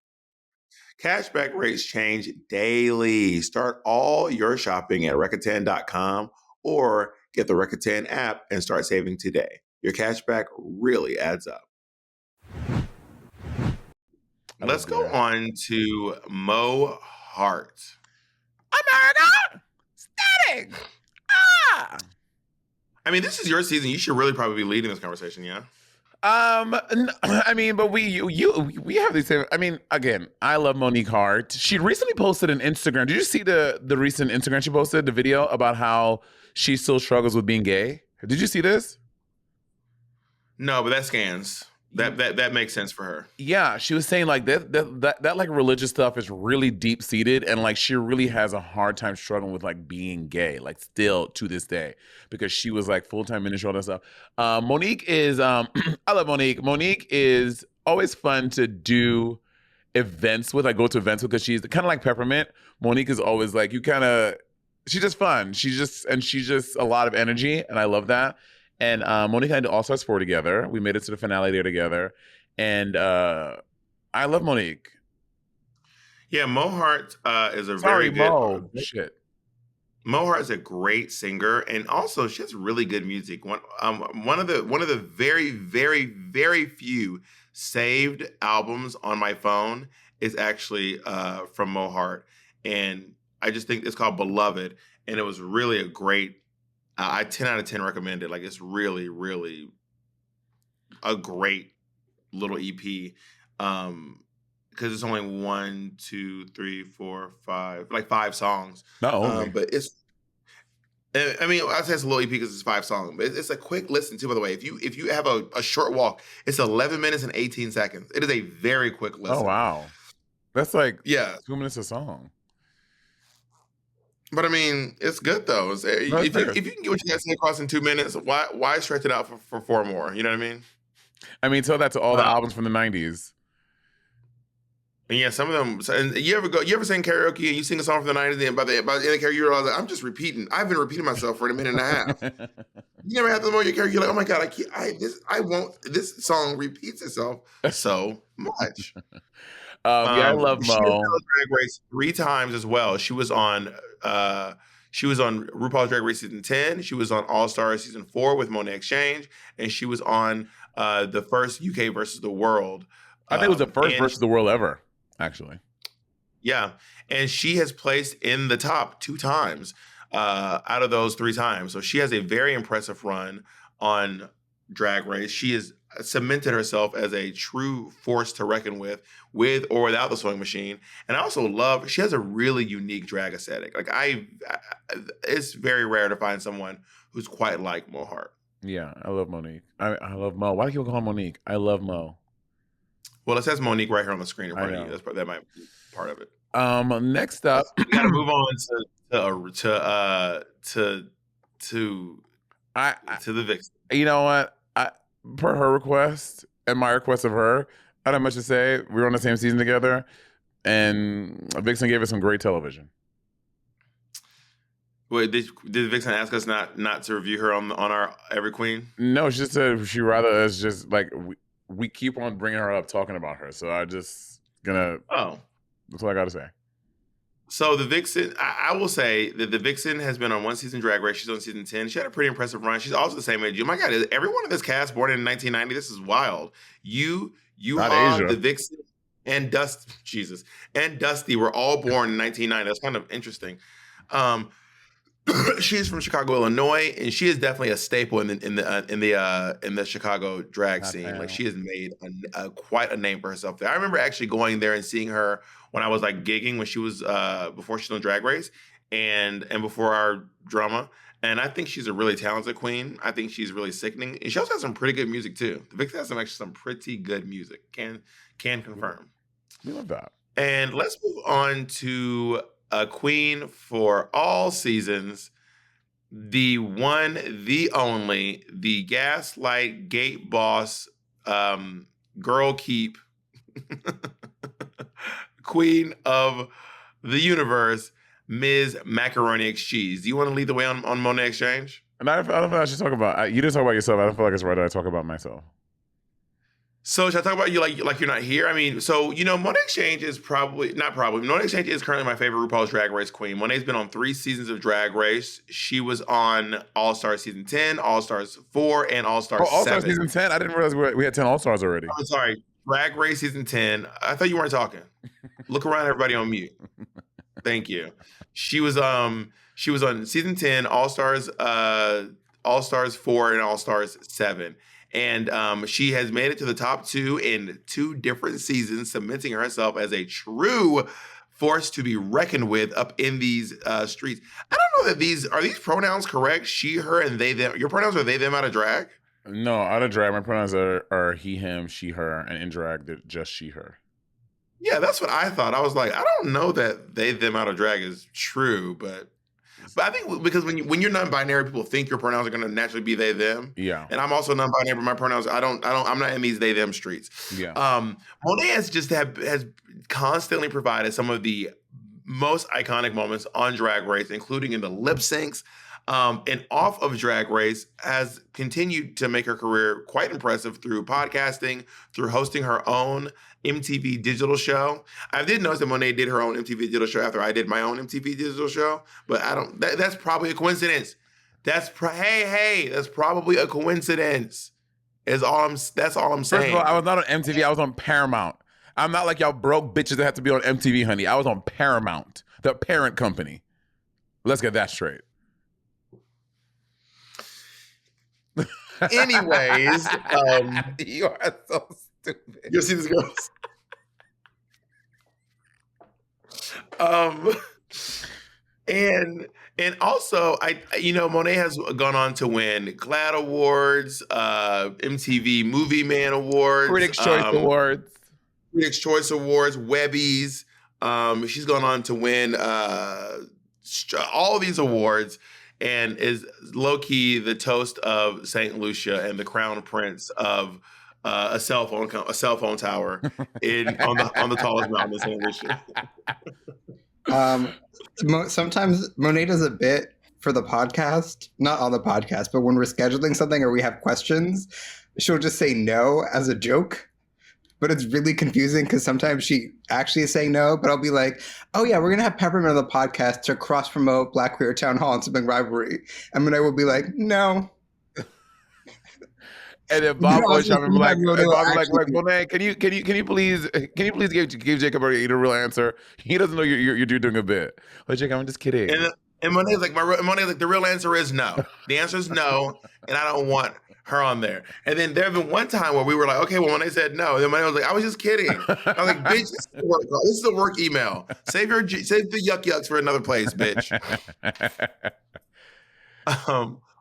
Cashback rates change daily. Start all your shopping at Rakuten.com or get the Rakuten app and start saving today. Your cashback really adds up. I Let's love go that. on to Mo Hart. America, static. Ah. I mean, this is your season. You should really probably be leading this conversation, yeah? I mean, but we have these same. I mean, again, I love Monique Hart. She recently posted an Instagram. Did you see the recent Instagram she posted? The video about how she still struggles with being gay. Did you see this? No, but that scans. That makes sense for her. Yeah, she was saying like that like religious stuff is really deep seated, and like she really has a hard time struggling with like being gay, like still to this day, because she was like full-time ministry, all that stuff. Monique is I love Monique. Monique is always fun to do events with. I go to events with because she's kind of like Peppermint. Monique is always like she's just fun. She's just a lot of energy, and I love that. And Monique and I did All Stars 4 together. We made it to the finale there together. And I love Monique. Yeah, Mo Hart is a Sorry, very good. Mo. Shit. Mo Hart is a great singer, and also she has really good music. One of the very few saved albums on my phone is actually from Mo Hart, and I just think it's called Beloved, and it was really a great. I 10 out of 10 recommend it. Like it's really a great little EP. Because it's only 1, 2, 3, 4, 5, like 5 songs. Not only. But it's, I mean, I say it's a little EP because it's 5 songs, but it's a quick listen too. By the way, if you have a short walk, it's 11 minutes and 18 seconds. It is a very quick listen. Oh wow, that's like 2 minutes a song. But I mean, it's good though. If you can get what you got to say across in 2 minutes, why stretch it out for 4 more? You know what I mean? I mean, tell that to all the albums from the 90s. And yeah, some of them. And you ever sing karaoke and you sing a song from the 90s, and by the end of the karaoke, you're all like, I'm just repeating. I've been repeating myself for a minute and a half. You never have the moment your karaoke, you're like, oh my god, I won't. This song repeats itself so much. I love She has Mo. been on Drag Race 3 times as well. She was on RuPaul's Drag Race season 10. She was on All Stars season 4 with Monet Exchange, and she was on the first UK versus the World. I think it was the first versus the world ever, actually. Yeah, and she has placed in the top 2 times out of those 3 times. So she has a very impressive run on Drag Race. She has cemented herself as a true force to reckon with or without the sewing machine. And I also love, she has a really unique drag aesthetic. Like it's very rare to find someone who's quite like Mo Hart. Yeah, I love Monique. I love Mo. Why do people call her Monique? I love Mo. Well, it says Monique right here on the screen in front of you. That might be part of it. Next up, we gotta move on to the Vixen. You know what? Per her request and my request of her, I don't have much to say. We were on the same season together, and Vixen gave us some great television. Wait, did Vixen ask us not to review her on our Every Queen? No, she said she rather us just like we keep on bringing her up, talking about her. So I just gonna. Oh, that's all I gotta say. So the Vixen, I will say that the Vixen has been on one season Drag Race. She's on season 10. She had a pretty impressive run. She's also the same age. Oh my God, is everyone in this cast born in 1990? This is wild. You Not are Asia. the Vixen and and Dusty were all born in 1990. That's kind of interesting. She's from Chicago, Illinois, and she is definitely a staple in the Chicago drag scene. Like, she has made quite a name for herself there. I remember actually going there and seeing her when I was like gigging when she was before she was on Drag Race and before our drama. And I think she's a really talented queen. I think she's really sickening. And she also has some pretty good music too. The Vixen has some pretty good music. Can confirm. We love that. And let's move on to a queen for all seasons, the one, the only, the gaslight gate boss, girl keep, queen of the universe, Ms. Macaroni X Cheese. Do you want to lead the way on Monet Exchange? And I don't know what I should talk about. You didn't talk about yourself. I don't feel like it's right that I talk about myself. So should I talk about you like you're not here? I mean, so, Monet Exchange is Monet Exchange is currently my favorite RuPaul's Drag Race queen. Monet's been on 3 seasons of Drag Race. She was on All-Stars Season 10, All-Stars 4, and All-Stars 7. All-Stars Season 10? I didn't realize we had 10 All-Stars already. I'm sorry. Drag Race Season 10. I thought you weren't talking. Look around, everybody on mute. Thank you. She was on Season 10, All-Stars 4, and All-Stars 7. And she has made it to the top 2 in 2 different seasons, cementing herself as a true force to be reckoned with up in these streets. I don't know that are these pronouns correct? She, her, and they, them. Your pronouns are they, them out of drag? No, out of drag. My pronouns are he, him, she, her, and in drag, they're just she, her. Yeah, that's what I thought. I was like, I don't know that they, them out of drag is true, but I think because when you're non-binary, people think your pronouns are going to naturally be they, them. Yeah. And I'm also non-binary, but my pronouns, I'm not in these they, them streets. Yeah. Monet has constantly provided some of the most iconic moments on Drag Race, including in the lip syncs. And off of Drag Race, has continued to make her career quite impressive through podcasting, through hosting her own MTV digital show. I did notice that Monet did her own MTV digital show after I did my own MTV digital show, but that's probably a coincidence. That's probably a coincidence. That's all I'm saying. First of all, I was not on MTV. I was on Paramount. I'm not like y'all broke bitches that have to be on MTV, honey. I was on Paramount, the parent company. Let's get that straight. Anyways, you are so stupid. You'll see this girls. And also, Monet has gone on to win GLAAD Awards, MTV Movie Man Awards, Critics' Choice Awards, Webbies. She's gone on to win all these awards, and is low-key the toast of St. Lucia and the crown prince of a cell phone tower on the tallest mountain in St. Lucia. Sometimes Monet does a bit for the podcast, not on the podcast, but when we're scheduling something or we have questions, she'll just say no as a joke. But it's really confusing because sometimes she actually is saying no, but I'll be like, oh yeah, we're going to have Peppermint on the podcast to cross-promote Black Queer Town Hall and Sibling Rivalry. And Monet will be like, no. And then Bob was like, Monet, can you please give Jacob a real answer? He doesn't know you're doing a bit. Like, Jacob, I'm just kidding. And Monet's like, the real answer is no. The answer is no, and I don't want her on there. And then there have been one time where we were like, okay, well, Monet said no. And then Monet was like, I was just kidding. I was like, bitch, this is a work email. Save the yucks for another place, bitch.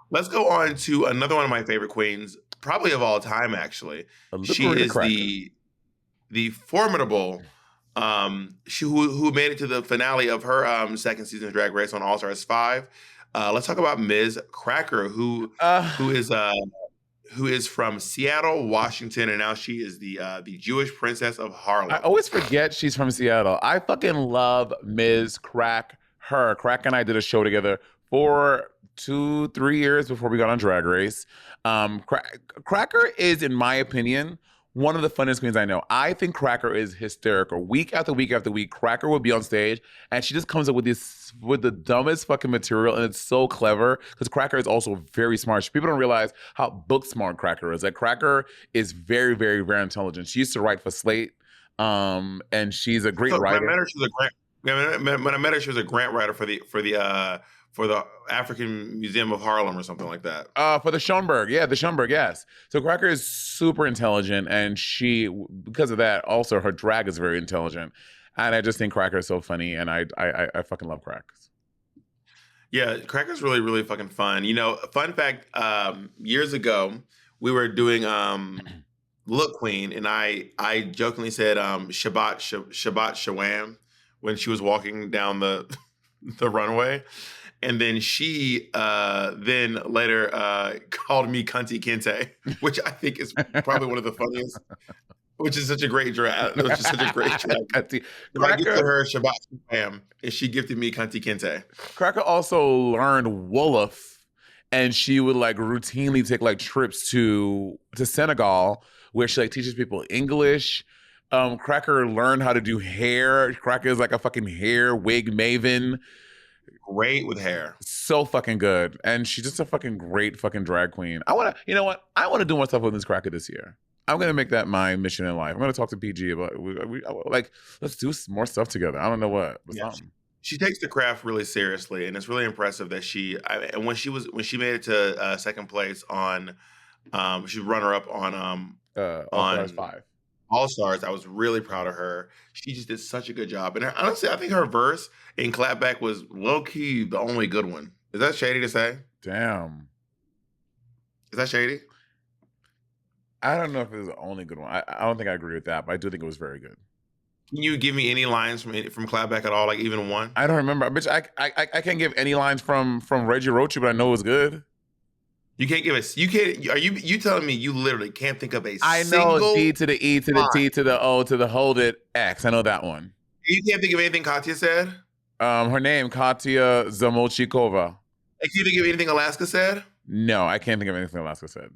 Let's go on to another one of my favorite queens, probably of all time, actually. She is the formidable, who made it to the finale of her second season of Drag Race on All Stars 5. Let's talk about Ms. Cracker, who is from Seattle, Washington, and now she is the Jewish princess of Harlem. I always forget she's from Seattle. I fucking love Ms. Crack. Crack and I did a show together for 2-3 years before we got on Drag Race. Cracker is, in my opinion, one of the funniest queens I know. I think Cracker is hysterical. Week after week after week, Cracker will be on stage and she just comes up with the dumbest fucking material, and it's so clever because Cracker is also very smart. People don't realize how book smart Cracker is. Like, Cracker is very, very, very intelligent. She used to write for Slate, and she's a great writer. When I met her, she was a grant. When I met her, she was a grant writer for the African Museum of Harlem or something like that. For the Schoenberg, the Schoenberg, yes. So Cracker is super intelligent, and she, because of that, also her drag is very intelligent, and I just think Cracker is so funny, and I fucking love Crackers. Yeah, Cracker's really, really fucking fun. You know, fun fact: years ago, we were doing Look Queen, and I jokingly said Shabbat Shawam when she was walking down the runway. And then she then later called me Cunty Kente, which I think is probably one of the funniest, which is such a great drag. It was just such a great drag. I gifted her Shabbat Shalom, and she gifted me Cunty Kente. Cracker also learned Wolof, and she would like routinely take like trips to Senegal, where she like teaches people English. Cracker learned how to do hair. Cracker is like a fucking hair wig maven. Great with hair. So fucking good. And she's just a fucking great fucking drag queen. You know what? I want to do more stuff with Miss Cracker this year. I'm going to make that my mission in life. I'm going to talk to PG about let's do some more stuff together. I don't know what. Yeah, she takes the craft really seriously, and it's really impressive that and when she made it to second place on she was runner up on All Stars 5. All Stars. I was really proud of her. She just did such a good job. And honestly, I think her verse in Clapback was low-key the only good one. Is that shady to say? Damn. Is that shady? I don't know if it was the only good one. I don't think I agree with that, but I do think it was very good. Can you give me any lines from Clapback at all, like even one? I don't remember. Bitch, I can't give any lines from Reggie Roach, but I know it was good. You can't give us. You can't. Are you telling me you literally can't think of a I single know D to the E to the line? T to the O to the hold it X. I know that one. You can't think of anything Katya said? Her name, Katya Zamolchikova. Can you think of anything Alaska said? No, I can't think of anything Alaska said.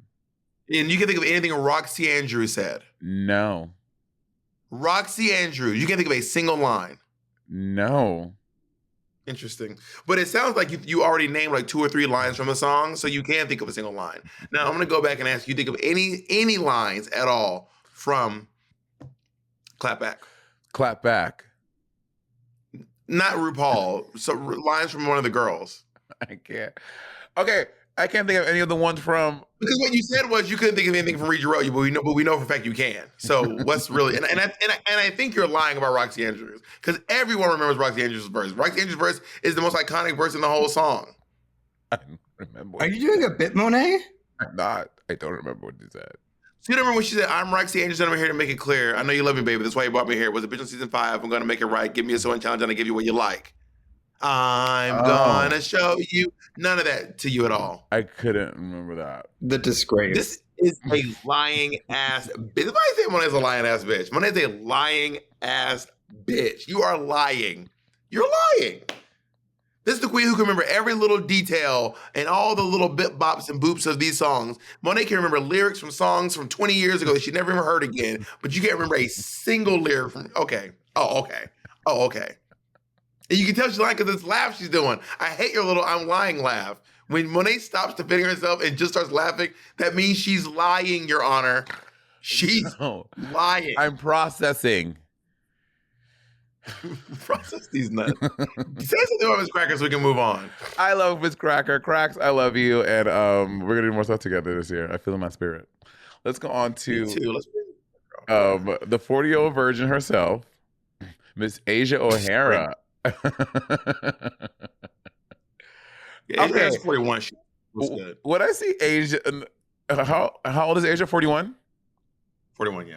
And you can think of anything Roxy Andrews said? No. Roxy Andrews. You can't think of a single line? No. Interesting. But it sounds like you already named like 2 or 3 lines from the song, so you can think of a single line. Now, I'm going to go back and ask you, think of any lines at all from Clapback? Clapback. Not RuPaul. So lines from one of the girls. I can't. Okay, I can't think of any of the ones from. Because what you said was you couldn't think of anything from RuGirl, but we know for a fact you can. So what's really and I think you're lying about Roxy Andrews, because everyone remembers Roxy Andrews' verse. Roxy Andrews' verse is the most iconic verse in the whole song. I don't remember. Are you doing a bit, Monet? I'm not. I don't remember what you said. So you don't remember when she said, "I'm Roxy Andrews and I'm here to make it clear. I know you love me, baby. That's why you brought me here. It was a bitch on season 5. I'm gonna make it right. Give me a sewing challenge and I give you what you like. I'm gonna show you." None of that to you at all. I couldn't remember that. The disgrace. This is a lying ass bitch. Nobody say Monet's a lying ass bitch. Monet's a lying ass bitch. You are lying. You're lying. This is the queen who can remember every little detail and all the little bit bops and boops of these songs. Monet can remember lyrics from songs from 20 years ago that she never even heard again, but you can't remember a single lyric from, okay. Oh, okay. And you can tell she's lying because this laugh she's doing. I hate your little "I'm lying" laugh. When Monet stops defending herself and just starts laughing, that means she's lying, Your Honor. She's lying. I'm processing. Process these nuts. Say something about Miss Cracker so we can move on. I love Miss Cracker. Cracks, I love you. And we're going to do more stuff together this year. I feel in my spirit. Let's go on to Me too. the 40-year-old virgin herself, Miss Asia O'Hara. Yeah, Asia's 41. She was good. When I see Asia, how old is Asia? 41? 41, yeah.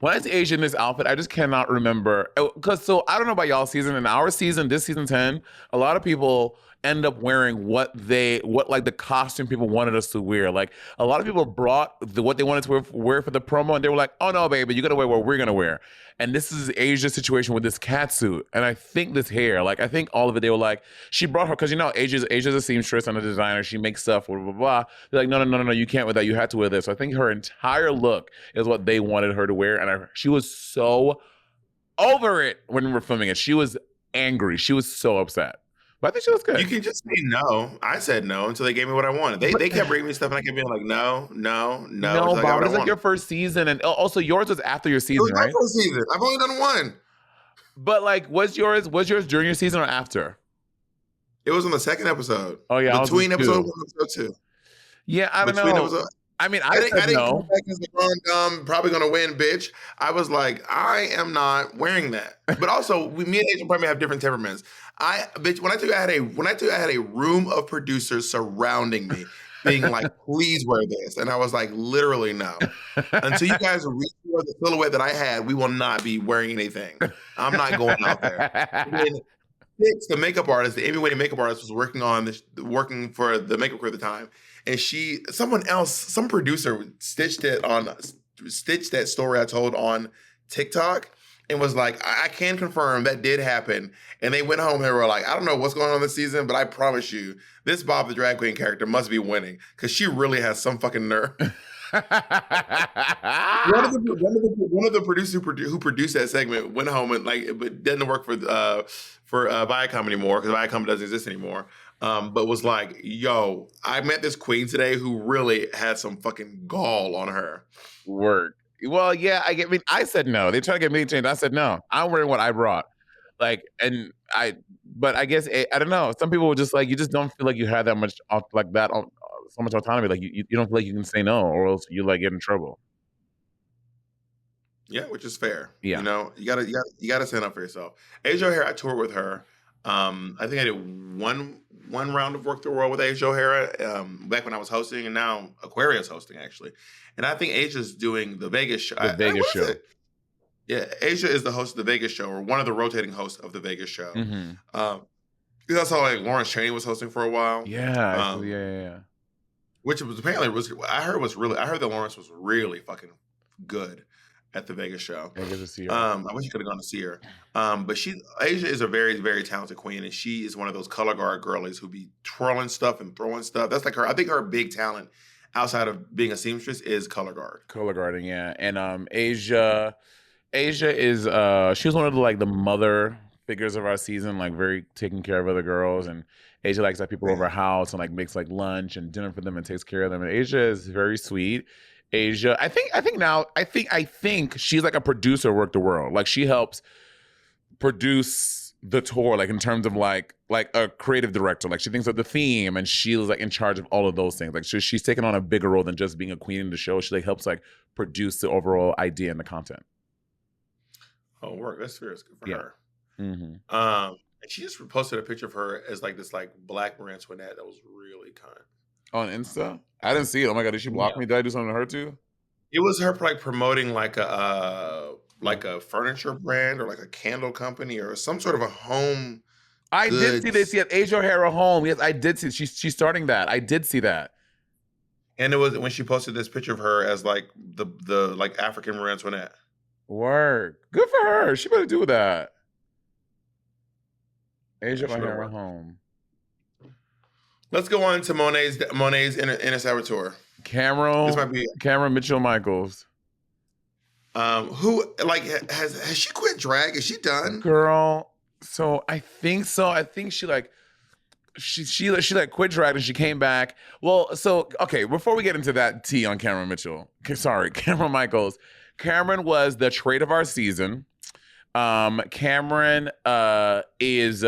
When I see Asia in this outfit, I just cannot remember. So I don't know about y'all's season. In our season, this season 10, a lot of people end up wearing what like the costume people wanted us to wear. Like a lot of people brought what they wanted to wear for the promo, and they were like, "Oh no, baby, you gotta wear what we're gonna wear." And this is Asia's situation with this cat suit, and I think this hair, like I think all of it, they were like, she brought her because Asia's a seamstress and a designer. She makes stuff, blah blah blah. They're like, no, you can't wear that. You had to wear this. So I think her entire look is what they wanted her to wear, and she was so over it when we were filming it. She was angry. She was so upset. But I think she was good. You can just say no. I said no until they gave me what I wanted. They kept bringing me stuff, and I kept being like, no. No, until I got Bob, what it's I like your wanted. first season, and also yours was after your It was season, my right? first season. I've only done one. But like, was yours during your season or after? It was on the second episode. Oh yeah, between I was episode 1 and episode 2. Yeah, I don't Between know. episode, I mean, I didn't come no. back as the probably gonna win, bitch. I was like, I am not wearing that. But also, me and Asian probably have different temperaments. When I tell you I had a room of producers surrounding me, being like, please wear this, and I was like, literally no. Until you guys restore the silhouette that I had, we will not be wearing anything. I'm not going out there. Six, the makeup artist, the Emmy-winning makeup artist, was working for the makeup crew at the time, and some producer stitched that story I told on TikTok, and was like, I can confirm that did happen. And they went home and they were like, I don't know what's going on this season, but I promise you, this Bob the Drag Queen character must be winning because she really has some fucking nerve. One of the producers who produced that segment went home and but didn't work for Viacom anymore because Viacom doesn't exist anymore. But was like, yo, I met this queen today who really had some fucking gall on her. Word. Well, yeah, I said no. They tried to get me to change. I said no. I'm wearing what I brought. But I guess I don't know. Some people were just like, you just don't feel like you had that much so much autonomy. Like you don't feel like you can say no, or else you like get in trouble. Yeah, which is fair. Yeah. You gotta stand up for yourself. Asia O'Hara, I toured with her. I think I did one round of Work the World with Asia O'Hara back when I was hosting, and now Aquaria's hosting actually. And I think Asia's doing the Vegas show. Show. Yeah, Asia is the host of the Vegas show, or one of the rotating hosts of the Vegas show. Mm-hmm. That's how Lawrence Chaney was hosting for a while. Yeah, yeah. Which was apparently I heard that Lawrence was really fucking good at the Vegas show. I get to see her. I wish you could have gone to see her. But Asia is a very, very talented queen, and she is one of those color guard girlies who be twirling stuff and throwing stuff. That's like her. I think her big talent outside of being a seamstress is color guard. Color guarding, yeah. And Asia is she was one of the mother figures of our season, like very taking care of other girls, and Asia likes to have people over her house and makes lunch and dinner for them and takes care of them. And Asia is very sweet. Asia, I think she's like a producer of Work the World. Like she helps produce the tour, like in terms of like a creative director. Like she thinks of the theme and she's like in charge of all of those things. Like she's taken on a bigger role than just being a queen in the show. She helps produce the overall idea and the content. Oh, work. That's fair. It's good for her. Mm-hmm. And she just posted a picture of her as this black Marie Antoinette that was really kind. On Insta? I didn't see it. Oh my god, did she block me? Did I do something to her too? It was her promoting a furniture brand or a candle company or some sort of a home. I did see this. Yes, Asia O'Hara Home. Yes, I did see. She's starting that. I did see that. And it was when she posted this picture of her as the African Marie Antoinette. Word. Good for her. She better do that. Asia O'Hara Home. Let's go on to Monet's Inner Saboteur. Cameron Mitchell Michaels. Who has she quit drag? Is she done? Girl, so I think so. I think she quit drag and she came back. Well, so okay, before we get into that tea on Cameron Michaels. Cameron was the trait of our season. Cameron was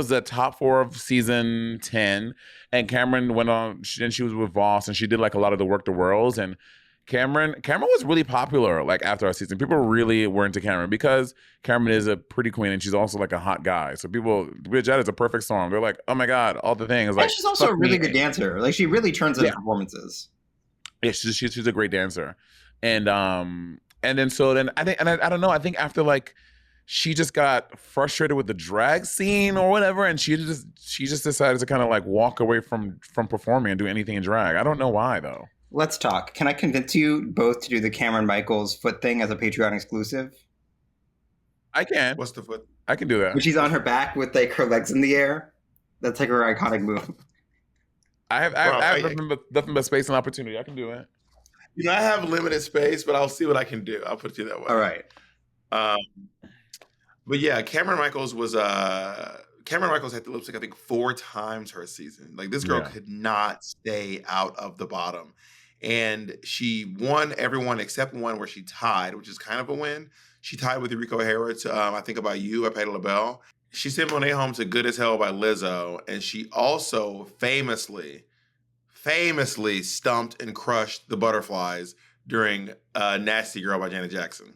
the top 4 of season 10, and Cameron went on, and she was with Voss, and she did a lot of the Work the Worlds, and Cameron was really popular after our season. People really were into Cameron because Cameron is a pretty queen and she's also a hot guy. So Bridget is a perfect storm. They're like, oh my god, all the things. And she's also a really good dancer. She really turns in performances. Yeah, she's a great dancer, and then I don't know. I think after she just got frustrated with the drag scene or whatever, and she just decided to kind of like walk away from performing and do anything in drag. I don't know why though. Let's talk. Can I convince you both to do the Cameron Michaels foot thing as a Patreon exclusive? I can. What's the foot? I can do that. When she's on her back with like her legs in the air. That's like her iconic move. I have nothing but space and opportunity. I can do it. I have limited space, but I'll see what I can do. I'll put it that way. All right. But yeah, Cameron Michaels had to lip sync, I think, 4 times her season. Like, this girl could not stay out of the bottom. And she won everyone except one where she tied, which is kind of a win. She tied with Eureka O'Hara to I Think About You by Patti LaBelle. She sent Monet home to Good as Hell by Lizzo. And she also famously stumped and crushed the Butterflies during Nasty Girl by Janet Jackson.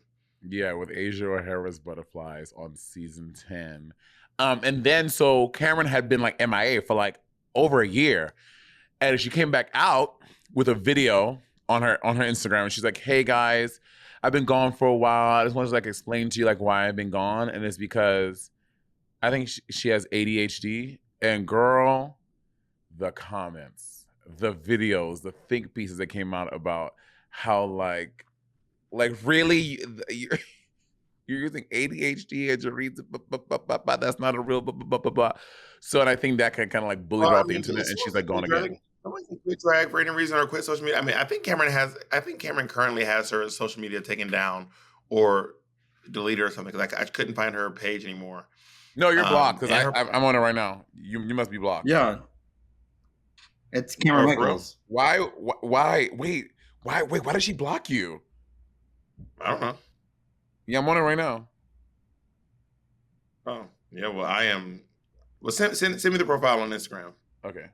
Yeah, with Asia O'Hara's Butterflies on season 10. And then so Cameron had been like MIA for like over a year. And she came back out with a video on her Instagram, and she's like, "Hey guys, I've been gone for a while. I just wanted to like explain to you like why I've been gone." And it's because I think she has ADHD. And girl, the comments, the videos, the think pieces that came out about how like really you're using ADHD as your reason, that's not a real blah, blah, blah, blah. So, and I think that kind of like bullied her off the internet, and she's like gone again. I wouldn't quit drag for any reason or quit social media. I mean, I think Cameron currently has her social media taken down or deleted or something, because I couldn't find her page anymore. No, you're blocked, because I'm on it right now. You must be blocked. Yeah. It's Cameron Michaels. Why? Wait, why did she block you? I don't know. Yeah, I'm on it right now. Oh, yeah. Well, I am. Well, send me the profile on Instagram. Okay.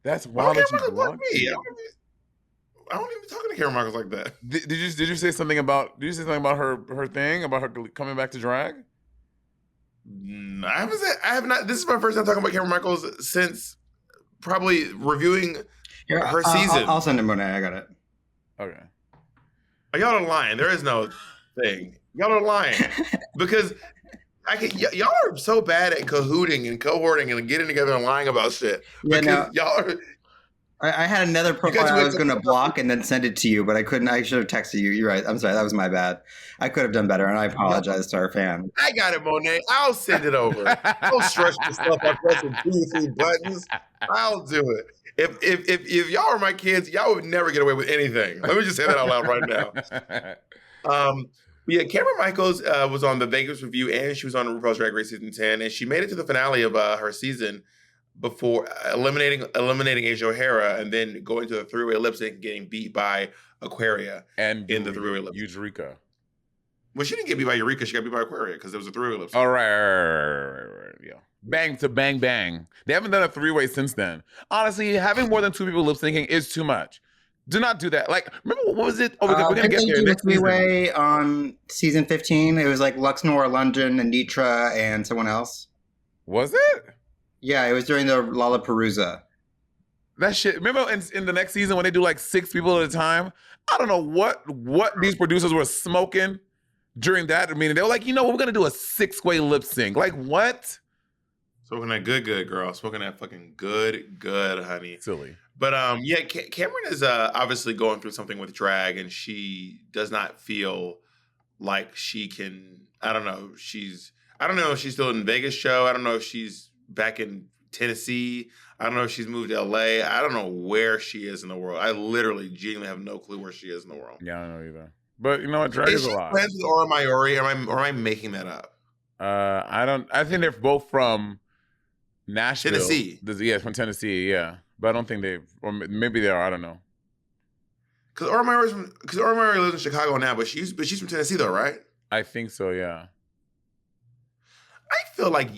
That's wild that you blocked me. I don't even be talking to Cameron Michaels like that. Did you say something about her thing about her coming back to drag? I have not. This is my first time talking about Cameron Michaels since probably reviewing her season. I'll send it Monet. I got it. Okay. Y'all are lying. There is no thing. Y'all are lying because y'all are so bad at cahooting and cohorting and getting together and lying about shit. Yeah, no. Y'all are. I had another profile I was going to block and then send it to you, but I couldn't. I should have texted you. You're right. I'm sorry. That was my bad. I could have done better, and I apologize to our fan. I got it, Monet. I'll send it over. Don't stress yourself by pressing 2 or 3 buttons. I'll do it. If y'all were my kids, y'all would never get away with anything. Let me just say that out loud right now. Yeah, Cameron Michaels was on the Vegas Review, and she was on RuPaul's Drag Race season 10, and she made it to the finale of her season before eliminating Asia O'Hara, and then going to the 3-way lip sync, getting beat by Aquaria and in the 3-way lip sync. Eureka. Well, she didn't get beat by Eureka. She got beat by Aquaria because there was a 3-way lip sync. All right. Yeah. Bang to bang bang. They haven't done a 3-way since then. Honestly, having more than 2 people lip syncing is too much. Do not do that. Like, remember what was it? Oh, we're gonna get there next season. 3-way on season 15. It was like Lux Noir London and Nitra and someone else. Was it? Yeah, it was during the Lollapalooza. That shit. Remember in the next season when they do like 6 people at a time? I don't know what these producers were smoking during that meeting. They were like, you know what? We're gonna do a 6-way lip sync. Like what? Smoking that good, girl. Smoking that fucking good, honey. Silly. But yeah, Cameron is obviously going through something with drag, and she does not feel like she can. I don't know if she's still in Vegas show. I don't know if she's back in Tennessee. I don't know if she's moved to LA. I don't know where she is in the world. I literally genuinely have no clue where she is in the world. Yeah, I don't know either. But you know what? Drag is a lot. Friends with Aura Mayori, or am I making that up? I think they're both from Nashville. Tennessee. Yeah, from Tennessee, yeah. But I don't think or maybe they are, I don't know. Because Aura Mayori lives in Chicago now, but she's from Tennessee though, right? I think so, yeah. I feel like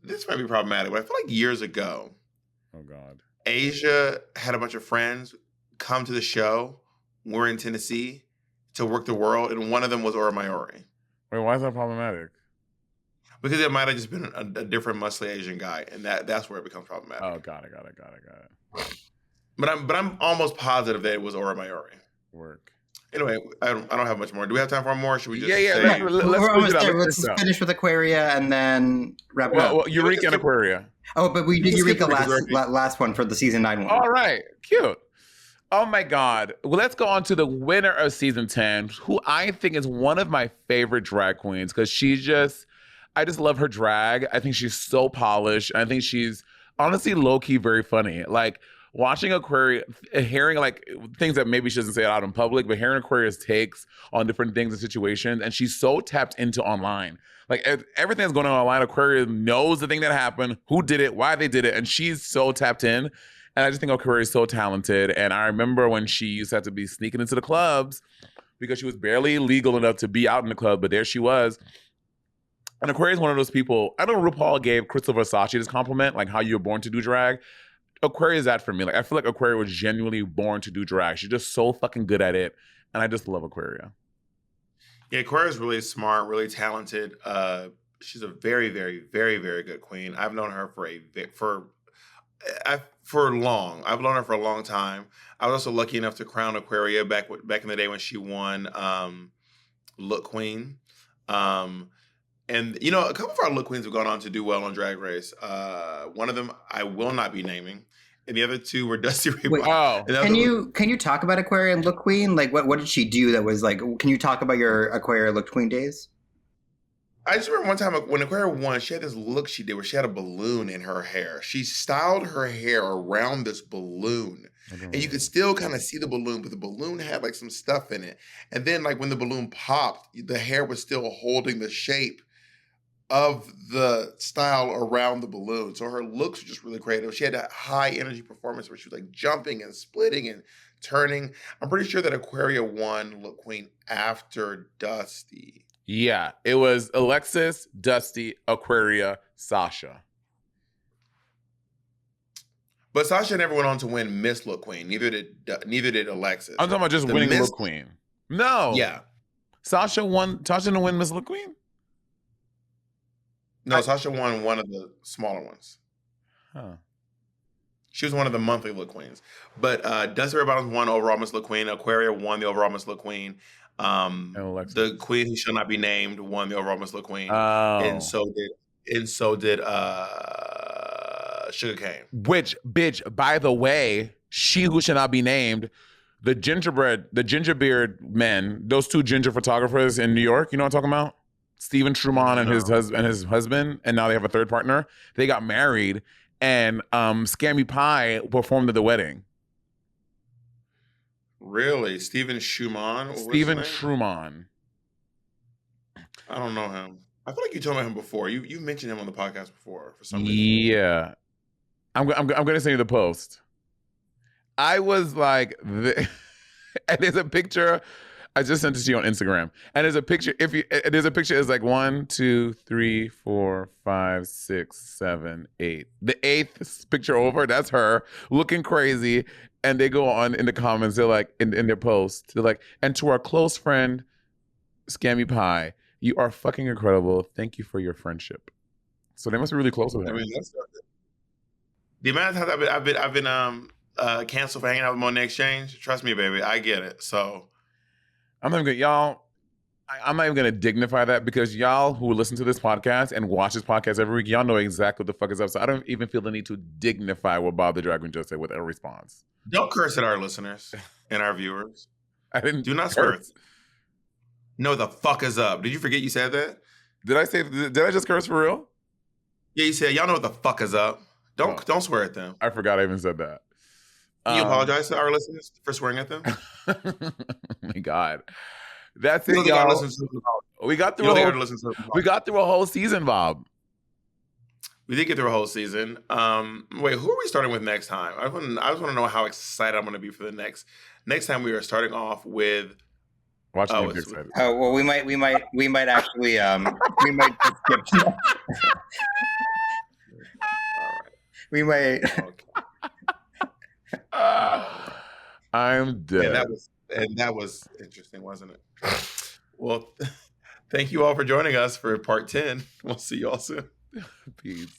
this might be problematic, but I feel like years ago, oh God, Asia had a bunch of friends come to the show. We're in Tennessee to work the world, and one of them was Aura Mayori. Wait, why is that problematic? Because it might have just been a different muscly Asian guy, and that's where it becomes problematic. Oh, got it. But I'm almost positive that it was Aura Mayori. Work. Anyway, I don't have much more. Do we have time for more? Or should we just Yeah. say? Let's We're finish almost it up. there. Let's Let's finish it just up. finish with Aquaria and then wrap it up. Well, Yeah, we can Eureka and skip- Aquaria. Oh, but we can did skip Eureka Eureka, last one for the season 9 one. All right, cute. Oh my God. Well, let's go on to the winner of season 10, who I think is one of my favorite drag queens because I just love her drag. I think she's so polished. I think she's honestly low key very funny. Like watching Aquaria, hearing like things that maybe she doesn't say out in public, but hearing Aquaria's takes on different things and situations, and she's so tapped into online. Like everything that's going on online, Aquaria knows the thing that happened, who did it, why they did it, and she's so tapped in. And I just think Aquaria is so talented. And I remember when she used to have to be sneaking into the clubs because she was barely legal enough to be out in the club, but there she was. And Aquaria is one of those people. I know RuPaul gave Crystal Versace this compliment, like how you're born to do drag. Aquaria is that for me. Like I feel like Aquaria was genuinely born to do drag. She's just so fucking good at it, and I just love Aquaria. Yeah, Aquaria's really smart, really talented. She's a very, very, very, very good queen. I've known her for long. I've known her for a long time. I was also lucky enough to crown Aquaria back in the day when she won Look Queen. And you know, a couple of our Look Queens have gone on to do well on Drag Race. One of them I will not be naming, and the other two were Dusty Ray. Wait, Can you talk about Aquaria and Look Queen? Like, what did she do that was like? Can you talk about your Aquaria Look Queen days? I just remember one time when Aquaria won, she had this look she did where she had a balloon in her hair. She styled her hair around this balloon. And you could still kind of see the balloon, but the balloon had like some stuff in it. And then like when the balloon popped, the hair was still holding the shape of the style around the balloon. So her looks were just really creative. She had a high energy performance where she was like jumping and splitting and turning. I'm pretty sure that Aquaria won Look Queen after Dusty. Yeah, it was Alexis, Dusty, Aquaria, Sasha. But Sasha never went on to win Miss Look Queen. Neither did Alexis. I'm talking about just winning Look Queen. No. Yeah. Sasha didn't win Miss Look Queen? No, Sasha won one of the smaller ones. Huh. She was one of the monthly Look Queens. But Dusty Ray Bottoms won overall Miss Look Queen. Aquaria won the overall Miss Look Queen. The queen who shall not be named won the overall Miss Look Queen. Oh. And so did Sugar Cane. Which, bitch, by the way, she who shall not be named, the gingerbeard men, those two ginger photographers in New York, you know what I'm talking about? Stephen Truman and his husband, and now they have a third partner. They got married, and Scammy Pie performed at the wedding. Really? Stephen Truman? Stephen Truman. I don't know him. I feel like you told me him before. You mentioned him on the podcast before for some reason. Yeah. I'm going to send you the post. I was like, and there's a picture. I just sent it to you on Instagram. And there's a picture. It's like 1, 2, 3, 4, 5, 6, 7, 8. The 8th picture over, that's her looking crazy. And they go on in the comments. They're like, in their post, they're like, and to our close friend, Scammy Pie, you are fucking incredible. Thank you for your friendship. So they must be really close with him. I mean, that's the amount of times I've been canceled for hanging out with Monet Exchange. Trust me, baby, I get it. So I'm not even gonna dignify that because y'all who listen to this podcast and watch this podcast every week, y'all know exactly what the fuck is up. So I don't even feel the need to dignify what Bob the Drag Queen just said with a response. Don't curse at our listeners and our viewers. I didn't. Do not swear. No, the fuck is up. Did you forget you said that? Did I just curse for real? Yeah, you said y'all know what the fuck is up. Don't swear at them. I forgot I even said that. You apologize to our listeners for swearing at them? Oh my God. That's it, y'all. We got through a whole season, Bob. We did get through a whole season. Wait, who are we starting with next time? I just want to know how excited I'm going to be for the next time. We are starting off with. Watching you excited. Oh well, we might actually we might skip. We might. I'm dead. That was interesting, wasn't it? Well, thank you all for joining us for part 10. We'll see you all soon. Peace.